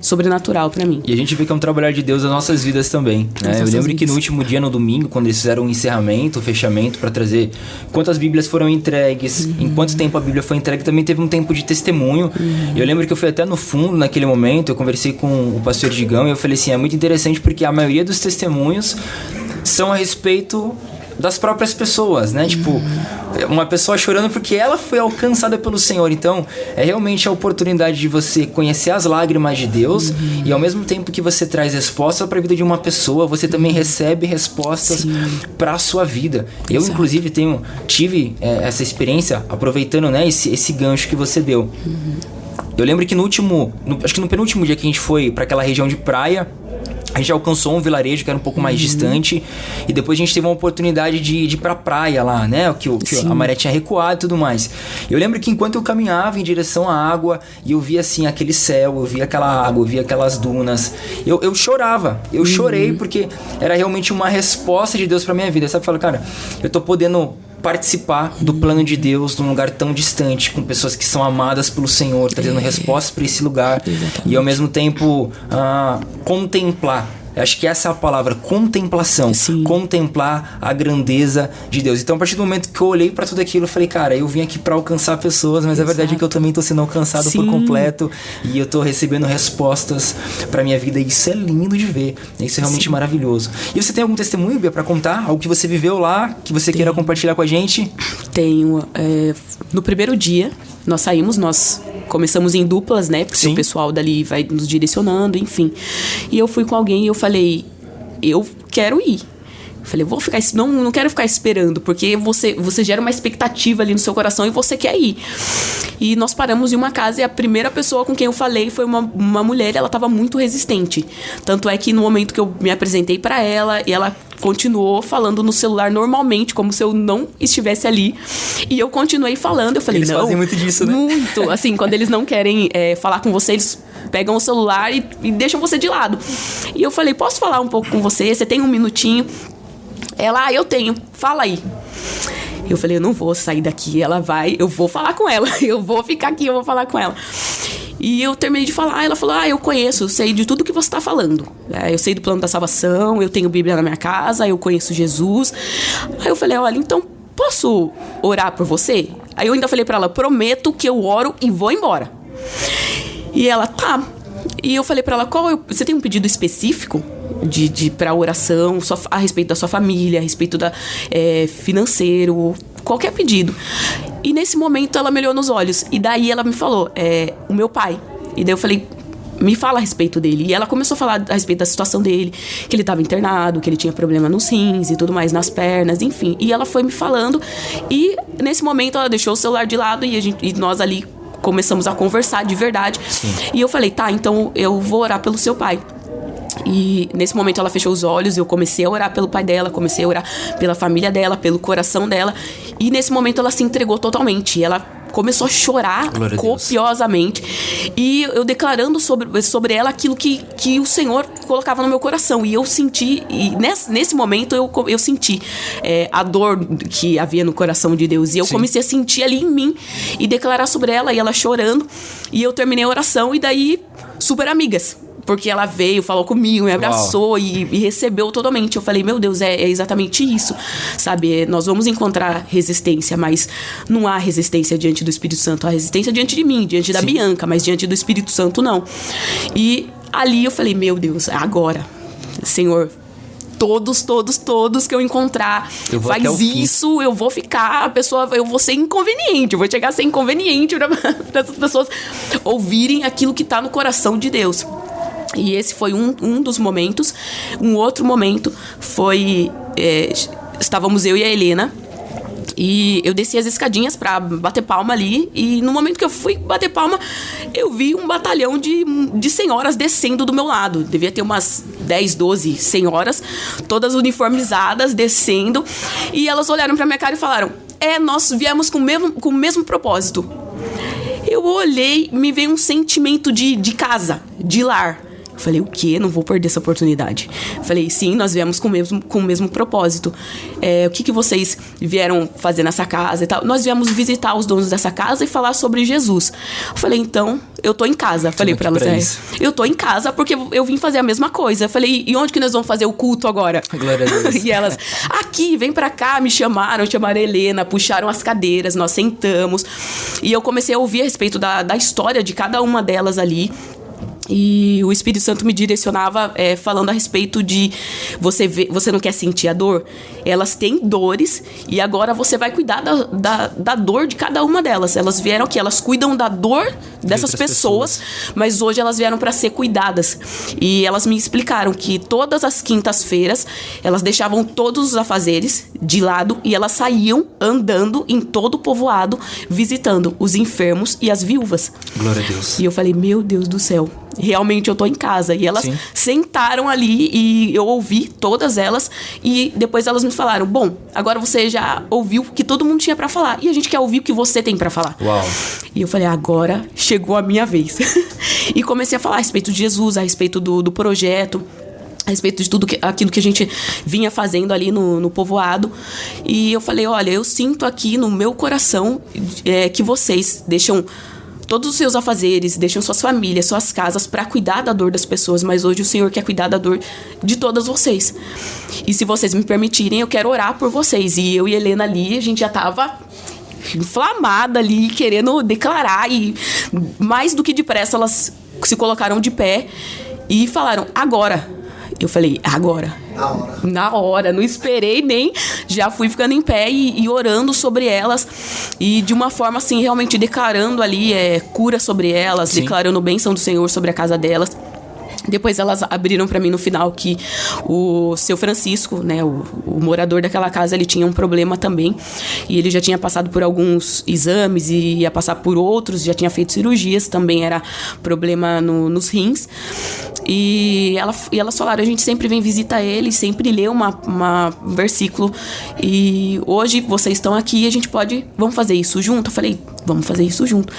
[SPEAKER 3] sobrenatural pra mim.
[SPEAKER 8] E a gente vê que é um trabalhar de Deus nas nossas vidas também, né? Eu lembro que no último dia, no domingo, quando eles fizeram um encerramento, um fechamento pra trazer quantas Bíblias foram entregues, em quanto tempo a Bíblia foi entregue, também teve um tempo de testemunho. Eu lembro que eu fui até no fundo naquele momento, eu conversei com o pastor Digão e eu falei assim, é muito interessante porque a maioria dos testemunhos são a respeito das próprias pessoas, né? Tipo, uma pessoa chorando porque ela foi alcançada pelo Senhor. Então, é realmente a oportunidade de você conhecer as lágrimas de Deus e ao mesmo tempo que você traz resposta para a vida de uma pessoa, você também recebe respostas para a sua vida. Eu, inclusive, tive essa experiência aproveitando, né, esse gancho que você deu. Eu lembro que acho que no penúltimo dia que a gente foi para aquela região de praia, a gente alcançou um vilarejo que era um pouco mais distante. E depois a gente teve uma oportunidade de ir pra praia lá, né? Que a maré tinha recuado e tudo mais. Eu lembro que enquanto eu caminhava em direção à água e eu via assim aquele céu, eu via aquela água, eu via aquelas dunas, eu chorava. Eu chorei porque era realmente uma resposta de Deus pra minha vida. Sabe? Eu falo, cara, eu tô podendo participar do plano de Deus num lugar tão distante, com pessoas que são amadas pelo Senhor, trazendo respostas para esse lugar. Exatamente. E ao mesmo tempo contemplar. Acho que essa é a palavra, contemplação. Contemplar a grandeza de Deus. Então, a partir do momento que eu olhei para tudo aquilo, eu falei, cara, eu vim aqui para alcançar pessoas, mas a verdade é que eu também tô sendo alcançado por completo e eu tô recebendo respostas para minha vida e isso é lindo de ver. Isso é realmente maravilhoso. E você tem algum testemunho, Bia, para contar? Algo que você viveu lá, que você queira compartilhar com a gente?
[SPEAKER 3] Tenho. No primeiro dia, nós começamos em duplas, né? Porque o pessoal dali vai nos direcionando, enfim. E eu fui com alguém e eu falei, eu quero ir. Eu falei, não quero ficar esperando, porque você gera uma expectativa ali no seu coração e você quer ir. E nós paramos em uma casa e a primeira pessoa com quem eu falei foi uma mulher, ela estava muito resistente. Tanto é que no momento que eu me apresentei para ela, e ela continuou falando no celular normalmente, como se eu não estivesse ali. E eu continuei falando, eu falei,
[SPEAKER 8] eles fazem muito disso, né?
[SPEAKER 3] Muito, assim, quando eles não querem falar com você, eles pegam o celular e deixam você de lado. E eu falei, posso falar um pouco com você? Você tem um minutinho? Ela, eu tenho, fala aí. Eu falei, eu não vou sair daqui, eu vou falar com ela, eu vou ficar aqui, eu vou falar com ela. E eu terminei de falar, ela falou, eu conheço, eu sei de tudo que você está falando. Eu sei do plano da salvação, eu tenho Bíblia na minha casa, eu conheço Jesus. Aí eu falei, olha, então posso orar por você? Aí eu ainda falei para ela, prometo que eu oro e vou embora. E ela, tá. E eu falei para ela, você tem um pedido específico para oração, a respeito da sua família, a respeito da financeiro, qualquer pedido. E nesse momento ela me olhou nos olhos e daí ela me falou, o meu pai. E daí eu falei, me fala a respeito dele. E ela começou a falar a respeito da situação dele, que ele estava internado, que ele tinha problema nos rins e tudo mais, nas pernas, enfim. E ela foi me falando e nesse momento ela deixou o celular de lado e nós ali começamos a conversar de verdade. Sim. E eu falei, tá, então eu vou orar pelo seu pai. E nesse momento ela fechou os olhos, eu comecei a orar pelo pai dela, comecei a orar pela família dela, pelo coração dela. E nesse momento ela se entregou totalmente. Ela começou a chorar copiosamente. E eu declarando sobre ela aquilo que o Senhor colocava no meu coração. E eu senti, e nesse momento eu senti a dor que havia no coração de Deus. E eu comecei a sentir ali em mim e declarar sobre ela, e ela chorando. E eu terminei a oração e daí super amigas. Porque ela veio, falou comigo, me abraçou e recebeu totalmente. Eu falei, meu Deus, é exatamente isso, sabe? Nós vamos encontrar resistência, mas não há resistência diante do Espírito Santo. Há resistência diante de mim, diante da Bianca, mas diante do Espírito Santo, não. E ali eu falei, meu Deus, agora, Senhor, todos que eu encontrar, faz isso, eu vou ficar, eu vou ser inconveniente, eu vou chegar a ser inconveniente para essas pessoas ouvirem aquilo que está no coração de Deus. E esse foi um dos momentos. Um outro momento foi... estávamos eu e a Helena. E eu desci as escadinhas pra bater palma ali. E no momento que eu fui bater palma, eu vi um batalhão de senhoras descendo do meu lado. Devia ter umas 10, 12 senhoras, todas uniformizadas, descendo. E elas olharam pra minha cara e falaram, nós viemos com o mesmo propósito. Eu olhei, me veio um sentimento de casa, de lar. Eu falei, o quê? Não vou perder essa oportunidade. Eu falei, sim, nós viemos com o mesmo propósito. O que vocês vieram fazer nessa casa e tal? Nós viemos visitar os donos dessa casa e falar sobre Jesus. Eu falei, então, eu tô em casa. Eu falei pra elas, eu tô em casa porque eu vim fazer a mesma coisa. Eu falei, e onde que nós vamos fazer o culto agora?
[SPEAKER 8] Glória a Deus.
[SPEAKER 3] E elas, aqui, vem pra cá, chamaram a Helena, puxaram as cadeiras, nós sentamos. E eu comecei a ouvir a respeito da história de cada uma delas ali. E o Espírito Santo me direcionava falando a respeito de você não quer sentir a dor? Elas têm dores e agora você vai cuidar da dor de cada uma delas. Elas vieram aqui, elas cuidam da dor dessas pessoas, mas hoje elas vieram para ser cuidadas. E elas me explicaram que todas as quintas-feiras elas deixavam todos os afazeres de lado e elas saíam andando em todo o povoado, visitando os enfermos e as viúvas.
[SPEAKER 8] Glória a Deus.
[SPEAKER 3] E eu falei, meu Deus do céu, realmente eu tô em casa. E elas sentaram ali e eu ouvi todas elas. E depois elas me falaram, bom, agora você já ouviu o que todo mundo tinha pra falar. E a gente quer ouvir o que você tem pra falar.
[SPEAKER 8] Uau.
[SPEAKER 3] E eu falei, agora chegou a minha vez. E comecei a falar a respeito de Jesus, a respeito do projeto, a respeito de tudo aquilo que a gente vinha fazendo ali no povoado. E eu falei, olha, eu sinto aqui no meu coração que vocês deixam todos os seus afazeres, deixam suas famílias, suas casas para cuidar da dor das pessoas, mas hoje o Senhor quer cuidar da dor de todas vocês. E se vocês me permitirem, eu quero orar por vocês. E eu e Helena ali, a gente já tava inflamada ali, querendo declarar, e mais do que depressa elas se colocaram de pé e falaram, agora. Eu falei, agora. Na hora, não esperei nem, já fui ficando em pé e orando sobre elas, e de uma forma assim, realmente declarando ali cura sobre elas, declarando bênção do Senhor sobre a casa delas. Depois elas abriram para mim no final que o seu Francisco, né, o morador daquela casa, ele tinha um problema também, e ele já tinha passado por alguns exames e ia passar por outros, já tinha feito cirurgias, também era problema nos rins. E elas falaram, a gente sempre vem visitar ele, sempre lê um versículo, e hoje vocês estão aqui, a gente vamos fazer isso junto? Eu falei, vamos fazer isso junto.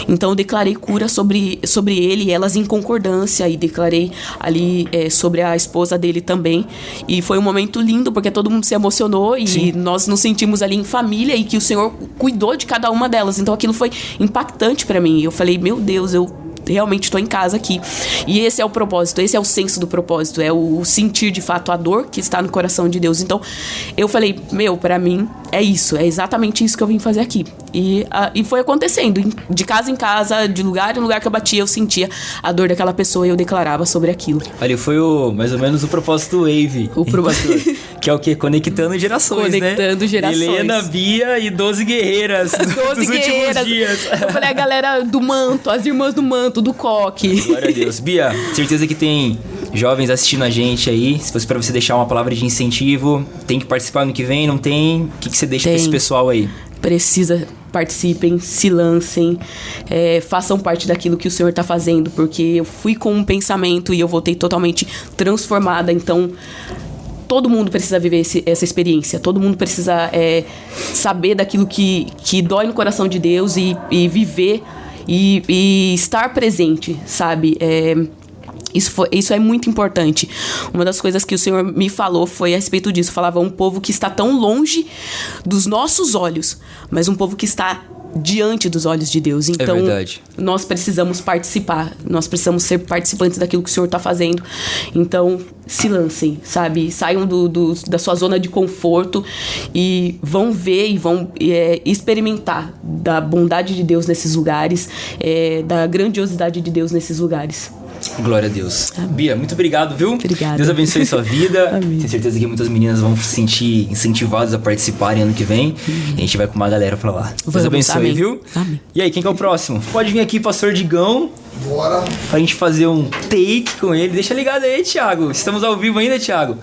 [SPEAKER 3] Então eu declarei cura sobre ele, elas em concordância, e declarei ali sobre a esposa dele também. E foi um momento lindo, porque todo mundo se emocionou e nós nos sentimos ali em família, e que o Senhor cuidou de cada uma delas. Então aquilo foi impactante para mim. Eu falei, meu Deus, eu realmente estou em casa aqui. E esse é o propósito, esse é o senso do propósito, é o sentir de fato a dor que está no coração de Deus. Então eu falei, para mim é isso, é exatamente isso que eu vim fazer aqui. E foi acontecendo, de casa em casa, de lugar em lugar que eu batia, eu sentia a dor daquela pessoa e eu declarava sobre aquilo.
[SPEAKER 8] Ali foi mais ou menos o propósito do Wave. O propósito. Que é o quê? Conectando gerações,
[SPEAKER 3] Conectando gerações.
[SPEAKER 8] Helena, Bia e 12 guerreiras.
[SPEAKER 3] 12 guerreiras. Dias. Eu falei, a galera do manto, as irmãs do manto, do coque.
[SPEAKER 8] Glória a Deus. Bia, certeza que tem jovens assistindo a gente aí. Se fosse pra você deixar uma palavra de incentivo, tem que participar ano que vem, não tem? O que você deixa pra esse pessoal aí?
[SPEAKER 3] Participem, se lancem, façam parte daquilo que o Senhor está fazendo, porque eu fui com um pensamento e eu voltei totalmente transformada. Então todo mundo precisa viver essa experiência, todo mundo precisa saber daquilo que dói no coração de Deus e viver e estar presente, sabe? Isso é muito importante. Uma das coisas que o Senhor me falou foi a respeito disso. Falava, um povo que está tão longe dos nossos olhos, mas um povo que está diante dos olhos de Deus. Então, nós precisamos participar. Nós precisamos ser participantes daquilo que o Senhor está fazendo. Então, se lancem, sabe? Saiam da sua zona de conforto e vão ver e vão experimentar da bondade de Deus nesses lugares, da grandiosidade de Deus nesses lugares.
[SPEAKER 8] Glória a Deus. Amém. Bia, muito obrigado, viu?
[SPEAKER 3] Obrigada.
[SPEAKER 8] Deus abençoe sua vida.
[SPEAKER 3] Amém.
[SPEAKER 8] Tenho certeza que muitas meninas vão se sentir incentivadas a participarem ano que vem. E a gente vai com uma galera pra lá. Deus abençoe,
[SPEAKER 3] amém.
[SPEAKER 8] Viu?
[SPEAKER 3] Amém.
[SPEAKER 8] E aí, quem que é o próximo? Pode vir aqui, pastor Digão.
[SPEAKER 9] Bora.
[SPEAKER 8] Pra gente fazer um take com ele. Deixa ligado aí, Thiago. Estamos ao vivo ainda, Thiago?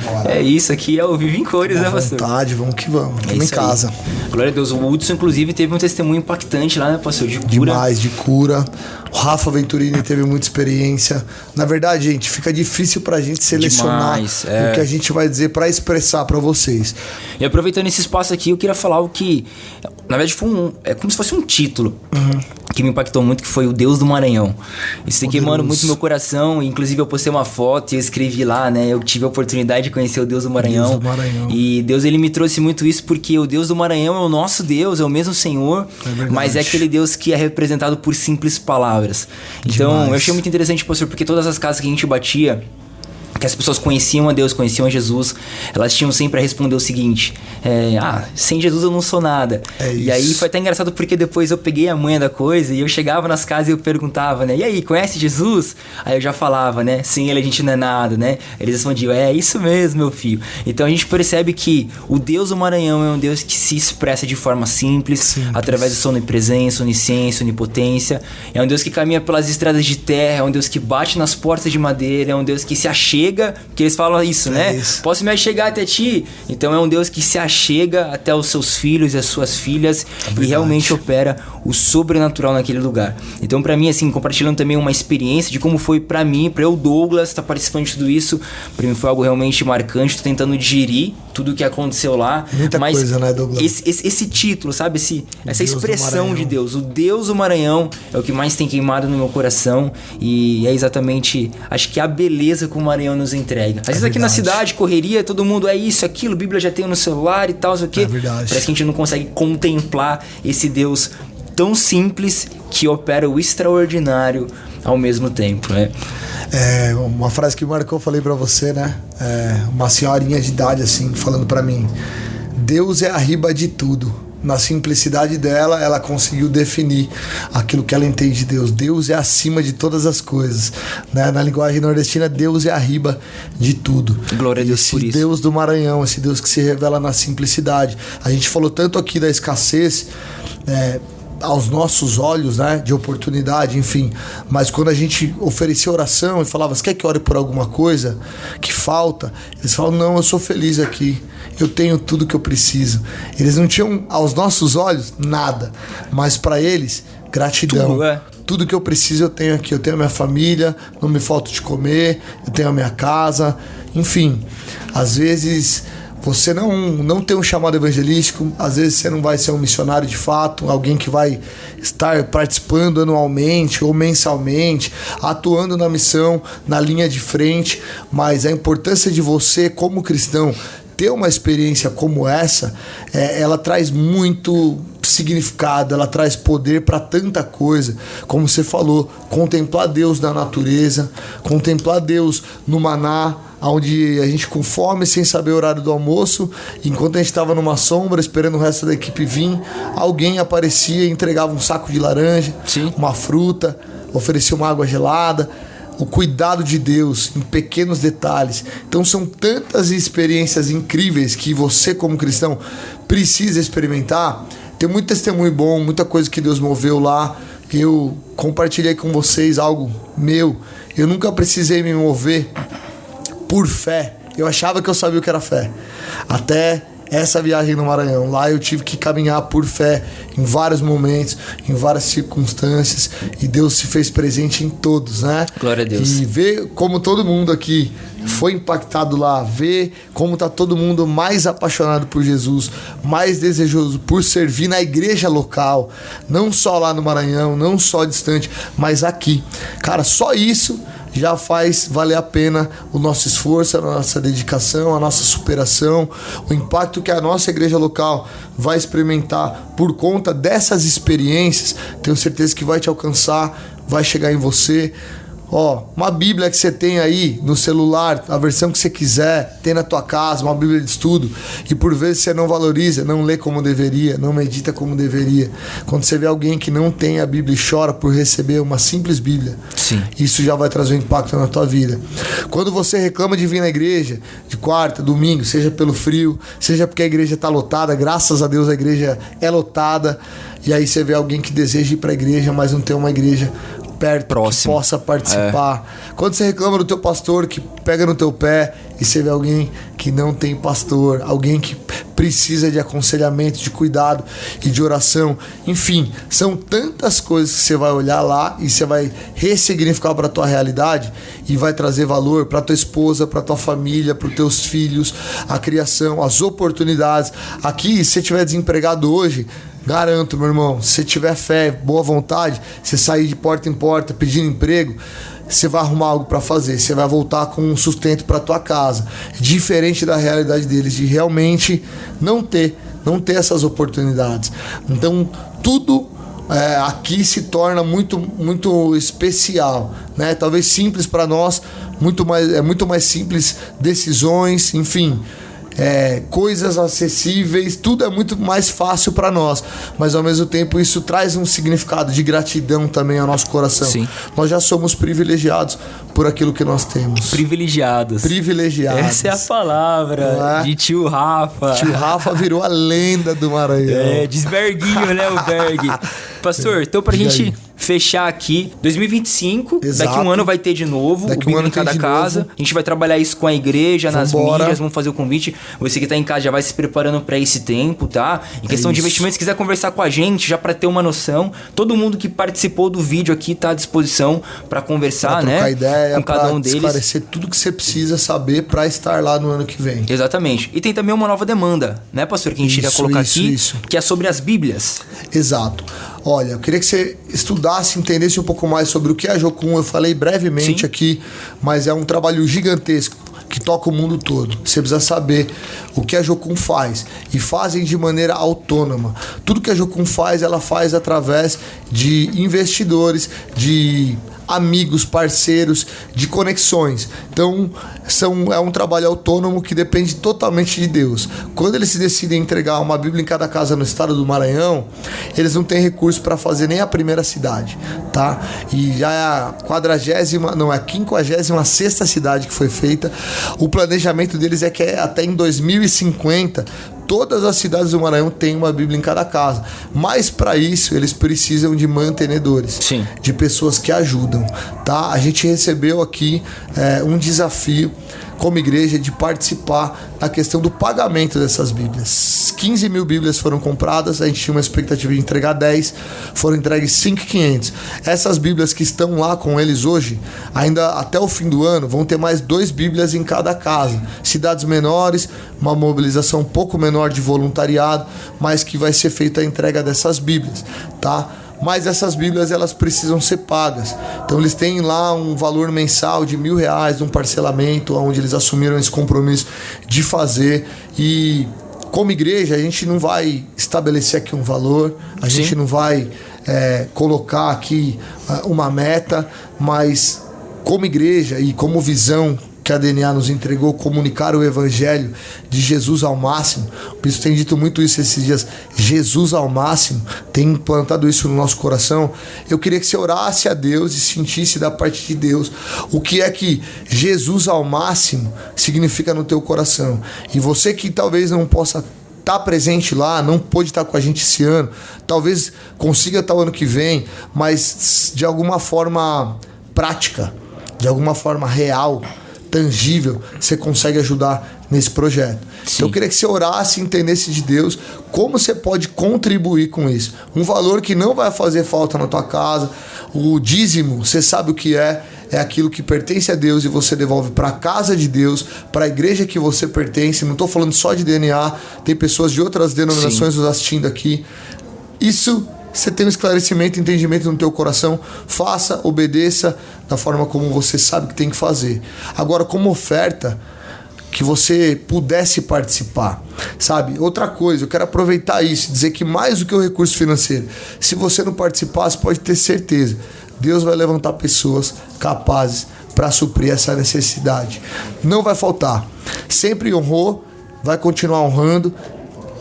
[SPEAKER 8] Bora. É isso aqui, é ao vivo em cores, né, pastor?
[SPEAKER 9] Vontade, vamos que vamos. Estamos em casa.
[SPEAKER 8] Aí. Glória a Deus. O Hudson, inclusive, teve um testemunho impactante lá, né, pastor? De cura.
[SPEAKER 9] Demais, de cura. O Rafa Venturini teve muita experiência. Na verdade, gente, fica difícil pra gente selecionar o que a gente vai dizer pra expressar pra vocês.
[SPEAKER 8] E aproveitando esse espaço aqui, eu queria falar o que, na verdade, foi é como se fosse um título. Que me impactou muito, que foi o Deus do Maranhão. Isso aqui queimando muito meu coração. Inclusive eu postei uma foto e eu escrevi lá, né? Eu tive a oportunidade de conhecer o Deus do Maranhão.
[SPEAKER 9] Deus do Maranhão.
[SPEAKER 8] E Deus, ele me trouxe muito isso, porque o Deus do Maranhão é o nosso Deus, é o mesmo Senhor, mas é aquele Deus que é representado por simples palavras. Então, eu achei muito interessante, pastor, porque todas as casas que a gente batia, que as pessoas conheciam a Deus, conheciam a Jesus, elas tinham sempre a responder o seguinte: sem Jesus eu não sou nada. E aí foi até engraçado porque depois eu peguei a manha da coisa e eu chegava nas casas e eu perguntava, né? E aí, conhece Jesus? Aí eu já falava, né? Sem ele a gente não é nada, né? Eles respondiam: é isso mesmo, meu filho. Então a gente percebe que o Deus do Maranhão é um Deus que se expressa de forma simples. Através da sua onipresença, onisciência, onipotência. É um Deus que caminha pelas estradas de terra, é um Deus que bate nas portas de madeira, é um Deus que se achega, porque eles falam isso, né? Isso. Posso me achegar até ti? Então é um Deus que se achega até os seus filhos e as suas filhas e realmente opera o sobrenatural naquele lugar. Então pra mim, assim, compartilhando também uma experiência de como foi pra mim, pra eu, Douglas, estar participando de tudo isso, pra mim foi algo realmente marcante. Tô tentando digerir tudo o que aconteceu lá.
[SPEAKER 9] Muita coisa, né, Douglas?
[SPEAKER 8] Esse título, sabe? Essa expressão de Deus, o Deus do Maranhão, é o que mais tem queimado no meu coração. E é exatamente, acho que a beleza que o Maranhão nos entrega. Às vezes aqui na cidade, correria, todo mundo é isso, aquilo, Bíblia já tem no celular e tal, sei o quê. Parece que a gente não consegue contemplar esse Deus tão simples que opera o extraordinário ao mesmo tempo, né?
[SPEAKER 9] Uma frase que marcou, eu falei pra você, né? Uma senhorinha de idade, assim, falando pra mim: Deus é a riba de tudo. Na simplicidade dela, ela conseguiu definir aquilo que ela entende de Deus. Deus é acima de todas as coisas, né? Na linguagem nordestina, Deus é a riba de tudo.
[SPEAKER 8] Glória a Deus por isso.
[SPEAKER 9] Esse Deus do Maranhão, esse Deus que se revela na simplicidade. A gente falou tanto aqui da escassez, aos nossos olhos, né, de oportunidade, enfim, mas quando a gente oferecia oração e falava: você quer que eu ore por alguma coisa que falta? Eles falam: não, eu sou feliz aqui, eu tenho tudo que eu preciso. Eles não tinham, aos nossos olhos, nada, mas para eles, gratidão. Tudo que eu preciso eu tenho aqui. Eu tenho a minha família, não me falta de comer, eu tenho a minha casa, enfim. Às vezes você não tem um chamado evangelístico, às vezes você não vai ser um missionário de fato, alguém que vai estar participando anualmente ou mensalmente, atuando na missão, na linha de frente, mas a importância de você, como cristão, ter uma experiência como essa, ela traz muito significado, ela traz poder para tanta coisa. Como você falou, contemplar Deus na natureza, contemplar Deus no maná, onde a gente com fome, sem saber o horário do almoço, enquanto a gente estava numa sombra esperando o resto da equipe vir, alguém aparecia e entregava um saco de laranja, uma fruta, oferecia uma água gelada. O cuidado de Deus em pequenos detalhes. Então são tantas experiências incríveis que você, como cristão, precisa experimentar. Tem muito testemunho bom, muita coisa que Deus moveu lá, que eu compartilhei com vocês, algo meu. Eu nunca precisei me mover por fé. Eu achava que eu sabia o que era fé. Até essa viagem no Maranhão. Lá eu tive que caminhar por fé em vários momentos, em várias circunstâncias, e Deus se fez presente em todos, né?
[SPEAKER 8] Glória a Deus.
[SPEAKER 9] E ver como todo mundo aqui foi impactado lá, ver como tá todo mundo mais apaixonado por Jesus, mais desejoso por servir na igreja local, não só lá no Maranhão, não só distante, mas aqui. Cara, só isso já faz valer a pena o nosso esforço, a nossa dedicação, a nossa superação, o impacto que a nossa igreja local vai experimentar por conta dessas experiências. Tenho certeza que vai te alcançar, vai chegar em você. Uma Bíblia que você tem aí no celular, a versão que você quiser, tem na tua casa, uma Bíblia de estudo, e por vezes você não valoriza, não lê como deveria, não medita como deveria. Quando você vê alguém que não tem a Bíblia e chora por receber uma simples Bíblia, isso já vai trazer um impacto na tua vida. Quando você reclama de vir na igreja, de quarta, domingo, seja pelo frio, seja porque a igreja está lotada, graças a Deus a igreja é lotada, e aí você vê alguém que deseja ir para a igreja, mas não tem uma igreja perto, próximo, que possa participar. Quando você reclama do teu pastor que pega no teu pé, e você vê alguém que não tem pastor, alguém que precisa de aconselhamento, de cuidado e de oração. Enfim, são tantas coisas que você vai olhar lá e você vai ressignificar para a tua realidade e vai trazer valor para tua esposa, para tua família, para os teus filhos, a criação, as oportunidades. Aqui, se você estiver desempregado hoje, garanto, meu irmão, se você tiver fé, boa vontade, você sair de porta em porta pedindo emprego, você vai arrumar algo para fazer, você vai voltar com um sustento para tua casa, diferente da realidade deles, de realmente não ter essas oportunidades. Então, tudo aqui se torna muito, muito especial, né? Talvez simples para nós, muito mais simples, decisões, enfim. Coisas acessíveis, tudo é muito mais fácil para nós, mas ao mesmo tempo isso traz um significado de gratidão também ao nosso coração.
[SPEAKER 8] Sim.
[SPEAKER 9] Nós já somos privilegiados por aquilo que nós temos.
[SPEAKER 8] Privilegiados. Essa é a palavra de tio Rafa.
[SPEAKER 9] Tio Rafa virou a lenda do Maranhão.
[SPEAKER 8] Diz Berguinho, né, o Berg. Pastor, então pra gente fechar aqui, 2025,
[SPEAKER 9] Exato.
[SPEAKER 8] Daqui um ano vai ter de novo, o Bíblia em cada casa. A gente vai trabalhar isso com a igreja, nas mídias, vamos fazer o convite. Você que tá em casa já vai se preparando pra esse tempo, tá? Em questão de investimentos, se quiser conversar com a gente, já pra ter uma noção, todo mundo que participou do vídeo aqui tá à disposição pra conversar,
[SPEAKER 9] pra trocar ideia,
[SPEAKER 8] com cada um deles.
[SPEAKER 9] Esclarecer tudo que você precisa saber pra estar lá no ano que vem.
[SPEAKER 8] Exatamente. E tem também uma nova demanda, né, pastor, que a gente iria colocar aqui, que é sobre as Bíblias.
[SPEAKER 9] Exato. Olha, eu queria que você estudasse, entendesse um pouco mais sobre o que é a Jocum. Eu falei brevemente aqui, mas é um trabalho gigantesco que toca o mundo todo. Você precisa saber o que a Jocum faz, e fazem de maneira autônoma. Tudo que a Jocum faz, ela faz através de investidores, de amigos, parceiros, de conexões. Então, é um trabalho autônomo que depende totalmente de Deus. Quando eles se decidem entregar uma Bíblia em cada casa no estado do Maranhão, eles não têm recurso para fazer nem a primeira cidade, tá? E já é a 56ª cidade que foi feita. O planejamento deles é que até em 2050 todas as cidades do Maranhão têm uma Bíblia em cada casa. Mas para isso eles precisam de mantenedores, de pessoas que ajudam, tá? A gente recebeu aqui um desafio como igreja de participar na questão do pagamento dessas Bíblias. 15 mil Bíblias foram compradas, a gente tinha uma expectativa de entregar 10, foram entregues 5.500. Essas Bíblias que estão lá com eles hoje, ainda até o fim do ano, vão ter mais 2 Bíblias em cada casa. Cidades menores, uma mobilização um pouco menor de voluntariado, mas que vai ser feita a entrega dessas Bíblias, tá? Mas essas Bíblias, elas precisam ser pagas. Então eles têm lá um valor mensal de R$1.000, um parcelamento, onde eles assumiram esse compromisso de fazer. E como igreja, a gente não vai estabelecer aqui um valor, a gente não vai colocar aqui uma meta, mas como igreja e como visão que a DNA nos entregou, comunicar o evangelho de Jesus ao máximo. O bispo tem dito muito isso esses dias, Jesus ao máximo, tem implantado isso no nosso coração. Eu queria que você orasse a Deus e sentisse da parte de Deus o que é que Jesus ao máximo significa no teu coração. E você que talvez não possa estar presente lá, não pôde estar com a gente esse ano, talvez consiga estar o ano que vem, mas de alguma forma prática, de alguma forma real, tangível, você consegue ajudar nesse projeto. Então eu queria que você orasse e entendesse de Deus como você pode contribuir com isso. Um valor que não vai fazer falta na tua casa. O dízimo, você sabe o que é aquilo que pertence a Deus e você devolve para a casa de Deus, para a igreja que você pertence. Não estou falando só de DNA, tem pessoas de outras denominações nos assistindo aqui. Isso, você tem um esclarecimento, entendimento no teu coração, faça, obedeça da forma como você sabe que tem que fazer. Agora, como oferta, que você pudesse participar, sabe? Outra coisa, eu quero aproveitar isso, dizer que mais do que o recurso financeiro, se você não participar, você pode ter certeza, Deus vai levantar pessoas capazes para suprir essa necessidade. Não vai faltar. Sempre honrou, vai continuar honrando.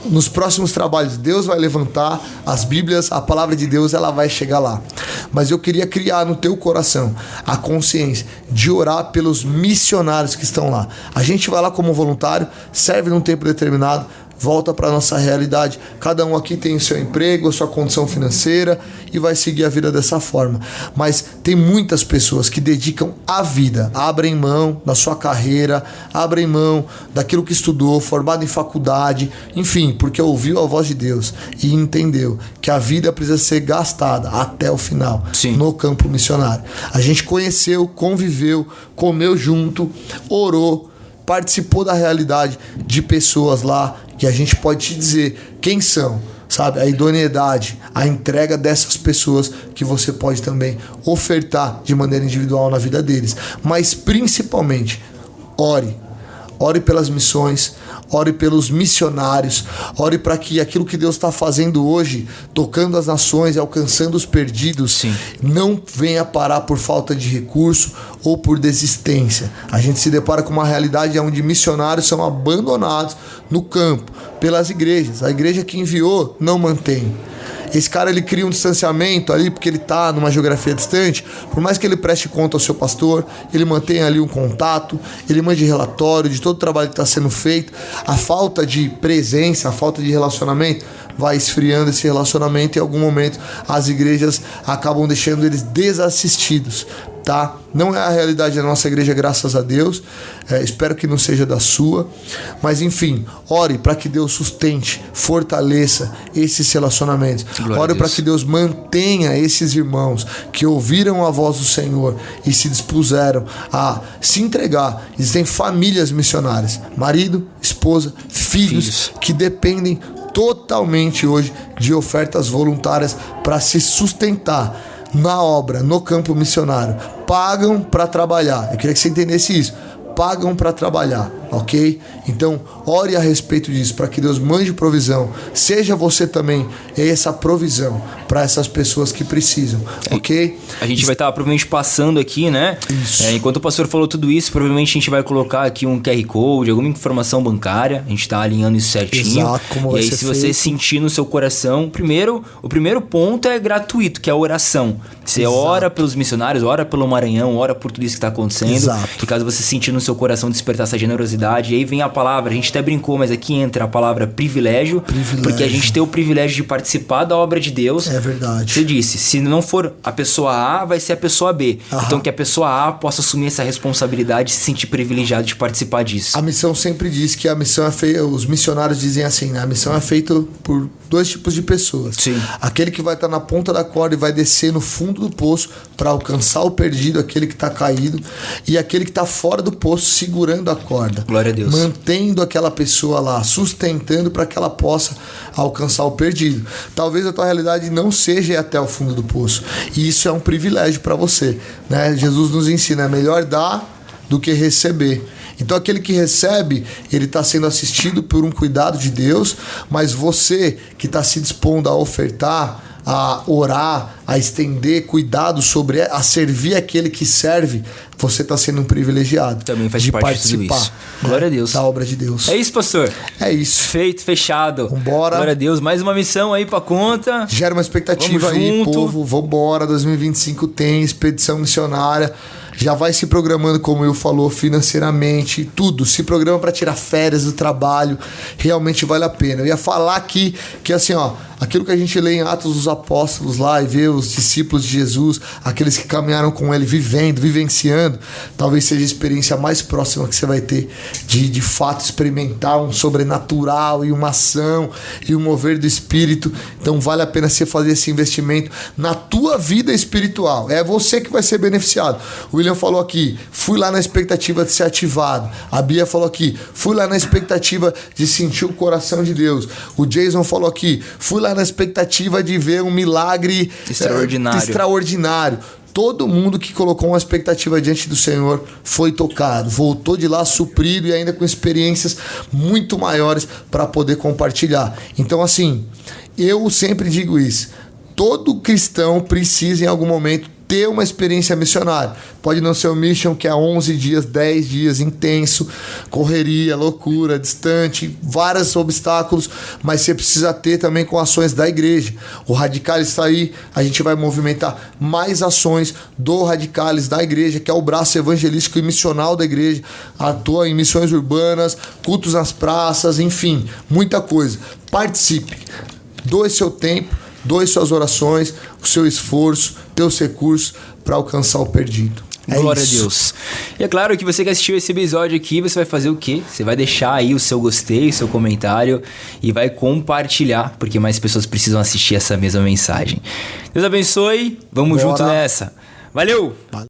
[SPEAKER 9] Nos próximos trabalhos, Deus vai levantar as Bíblias, a palavra de Deus, ela vai chegar lá. Mas eu queria criar no teu coração a consciência de orar pelos missionários que estão lá. A gente vai lá como voluntário, serve num tempo determinado, volta para a nossa realidade. Cada um aqui tem o seu emprego, a sua condição financeira e vai seguir a vida dessa forma. Mas tem muitas pessoas que dedicam a vida, abrem mão da sua carreira, abrem mão daquilo que estudou, formado em faculdade, enfim, porque ouviu a voz de Deus e entendeu que a vida precisa ser gastada até o final, no campo missionário. A gente conheceu, conviveu, comeu junto, orou, participou da realidade de pessoas lá que a gente pode te dizer quem são, sabe? A idoneidade, a entrega dessas pessoas que você pode também ofertar de maneira individual na vida deles. Mas principalmente, ore. ore pelas missões, ore pelos missionários, ore para que aquilo que Deus está fazendo hoje, tocando as nações e alcançando os perdidos, não venha parar por falta de recurso ou por desistência. A gente se depara com uma realidade onde missionários são abandonados no campo pelas igrejas. A igreja que enviou não mantém. Esse cara, ele cria um distanciamento ali porque ele tá numa geografia distante. Por mais que ele preste conta ao seu pastor, ele mantém ali um contato, ele mande relatório de todo o trabalho que está sendo feito. A falta de presença, a falta de relacionamento vai esfriando esse relacionamento e em algum momento as igrejas acabam deixando eles desassistidos, tá? Não é a realidade da nossa igreja, graças a Deus. Espero que não seja da sua. Mas enfim, ore para que Deus sustente, fortaleça esses relacionamentos. Ore para que Deus mantenha esses irmãos que ouviram a voz do Senhor e se dispuseram a se entregar. Existem famílias missionárias, marido, esposa, filhos que dependem totalmente hoje de ofertas voluntárias para se sustentar na obra, no campo missionário. Pagam para trabalhar. Eu queria que você entendesse isso. Pagam para trabalhar, ok? Então, ore a respeito disso, para que Deus mande provisão. Seja você também essa provisão para essas pessoas que precisam, ok?
[SPEAKER 8] A gente vai estar provavelmente passando aqui, né? Enquanto o pastor falou tudo isso, provavelmente a gente vai colocar aqui um QR Code, alguma informação bancária. A gente está alinhando isso certinho.
[SPEAKER 9] Exato, como vai
[SPEAKER 8] e aí,
[SPEAKER 9] ser
[SPEAKER 8] se você
[SPEAKER 9] feito.
[SPEAKER 8] sentir no seu coração, o primeiro ponto é gratuito, que é a oração. Você ora pelos missionários, ora pelo Maranhão, ora por tudo isso que está acontecendo.
[SPEAKER 9] Exato.
[SPEAKER 8] E caso você sentir no seu coração despertar essa generosidade, e aí vem a palavra, a gente até brincou, mas aqui entra a palavra privilégio, porque a gente tem o privilégio de participar da obra de Deus.
[SPEAKER 9] É verdade.
[SPEAKER 8] Você disse, se não for a pessoa A, vai ser a pessoa B. Então que a pessoa A possa assumir essa responsabilidade e se sentir privilegiado de participar disso.
[SPEAKER 9] A missão sempre diz que a missão é feita, os missionários dizem assim, né? A missão é feita por dois tipos de pessoas.
[SPEAKER 8] Sim.
[SPEAKER 9] Aquele que vai estar na ponta da corda e vai descer no fundo do poço para alcançar o perdido, aquele que está caído, e aquele que está fora do poço segurando a corda.
[SPEAKER 8] Glória a Deus.
[SPEAKER 9] Mantendo aquela pessoa lá, sustentando para que ela possa alcançar o perdido. Talvez a tua realidade não seja ir até o fundo do poço. E isso é um privilégio para você, né? Jesus nos ensina, é melhor dar do que receber. Então aquele que recebe, ele está sendo assistido por um cuidado de Deus, mas você que está se dispondo a ofertar, a orar, a estender cuidado sobre, a servir aquele que serve, você está sendo um privilegiado.
[SPEAKER 8] Também faz parte de tudo isso. Glória a Deus.
[SPEAKER 9] Da obra de Deus.
[SPEAKER 8] É isso, pastor?
[SPEAKER 9] É isso.
[SPEAKER 8] Feito, fechado.
[SPEAKER 9] Vambora.
[SPEAKER 8] Glória a Deus. Mais uma missão aí pra conta.
[SPEAKER 9] Gera uma expectativa.
[SPEAKER 8] Vamos
[SPEAKER 9] aí,
[SPEAKER 8] junto.
[SPEAKER 9] povo. Vambora. 2025 tem expedição missionária. Já vai se programando, como eu falou, financeiramente, tudo. Se programa para tirar férias do trabalho. Realmente vale a pena. Eu ia falar aqui que assim, ó, aquilo que a gente lê em Atos dos Apóstolos lá e vê os discípulos de Jesus, aqueles que caminharam com ele, vivendo, vivenciando, talvez seja a experiência mais próxima que você vai ter de fato experimentar um sobrenatural e uma ação e um mover do Espírito. Então vale a pena você fazer esse investimento na tua vida espiritual. É você que vai ser beneficiado. O William falou aqui, fui lá na expectativa de ser ativado. A Bia falou aqui, fui lá na expectativa de sentir o coração de Deus. O Jason falou aqui, fui lá na expectativa de ver um milagre extraordinário. Todo mundo que colocou uma expectativa diante do Senhor foi tocado, voltou de lá suprido e ainda com experiências muito maiores para poder compartilhar. Então assim, eu sempre digo isso, todo cristão precisa em algum momento ter uma experiência missionária. Pode não ser o mission, que é 11 dias, 10 dias, intenso, correria, loucura, distante, vários obstáculos, mas você precisa ter também com ações da igreja. O Radicalis está aí, a gente vai movimentar mais ações do Radicalis da igreja, que é o braço evangelístico e missional da igreja, atua em missões urbanas, cultos nas praças, enfim, muita coisa. Participe, doe seu tempo, doe suas orações, o seu esforço, teus recursos para alcançar o perdido.
[SPEAKER 8] Glória a Deus. E é claro que você que assistiu esse episódio aqui, você vai fazer o quê? Você vai deixar aí o seu gostei, o seu comentário e vai compartilhar, porque mais pessoas precisam assistir essa mesma mensagem. Deus abençoe, vamos junto nessa. Valeu!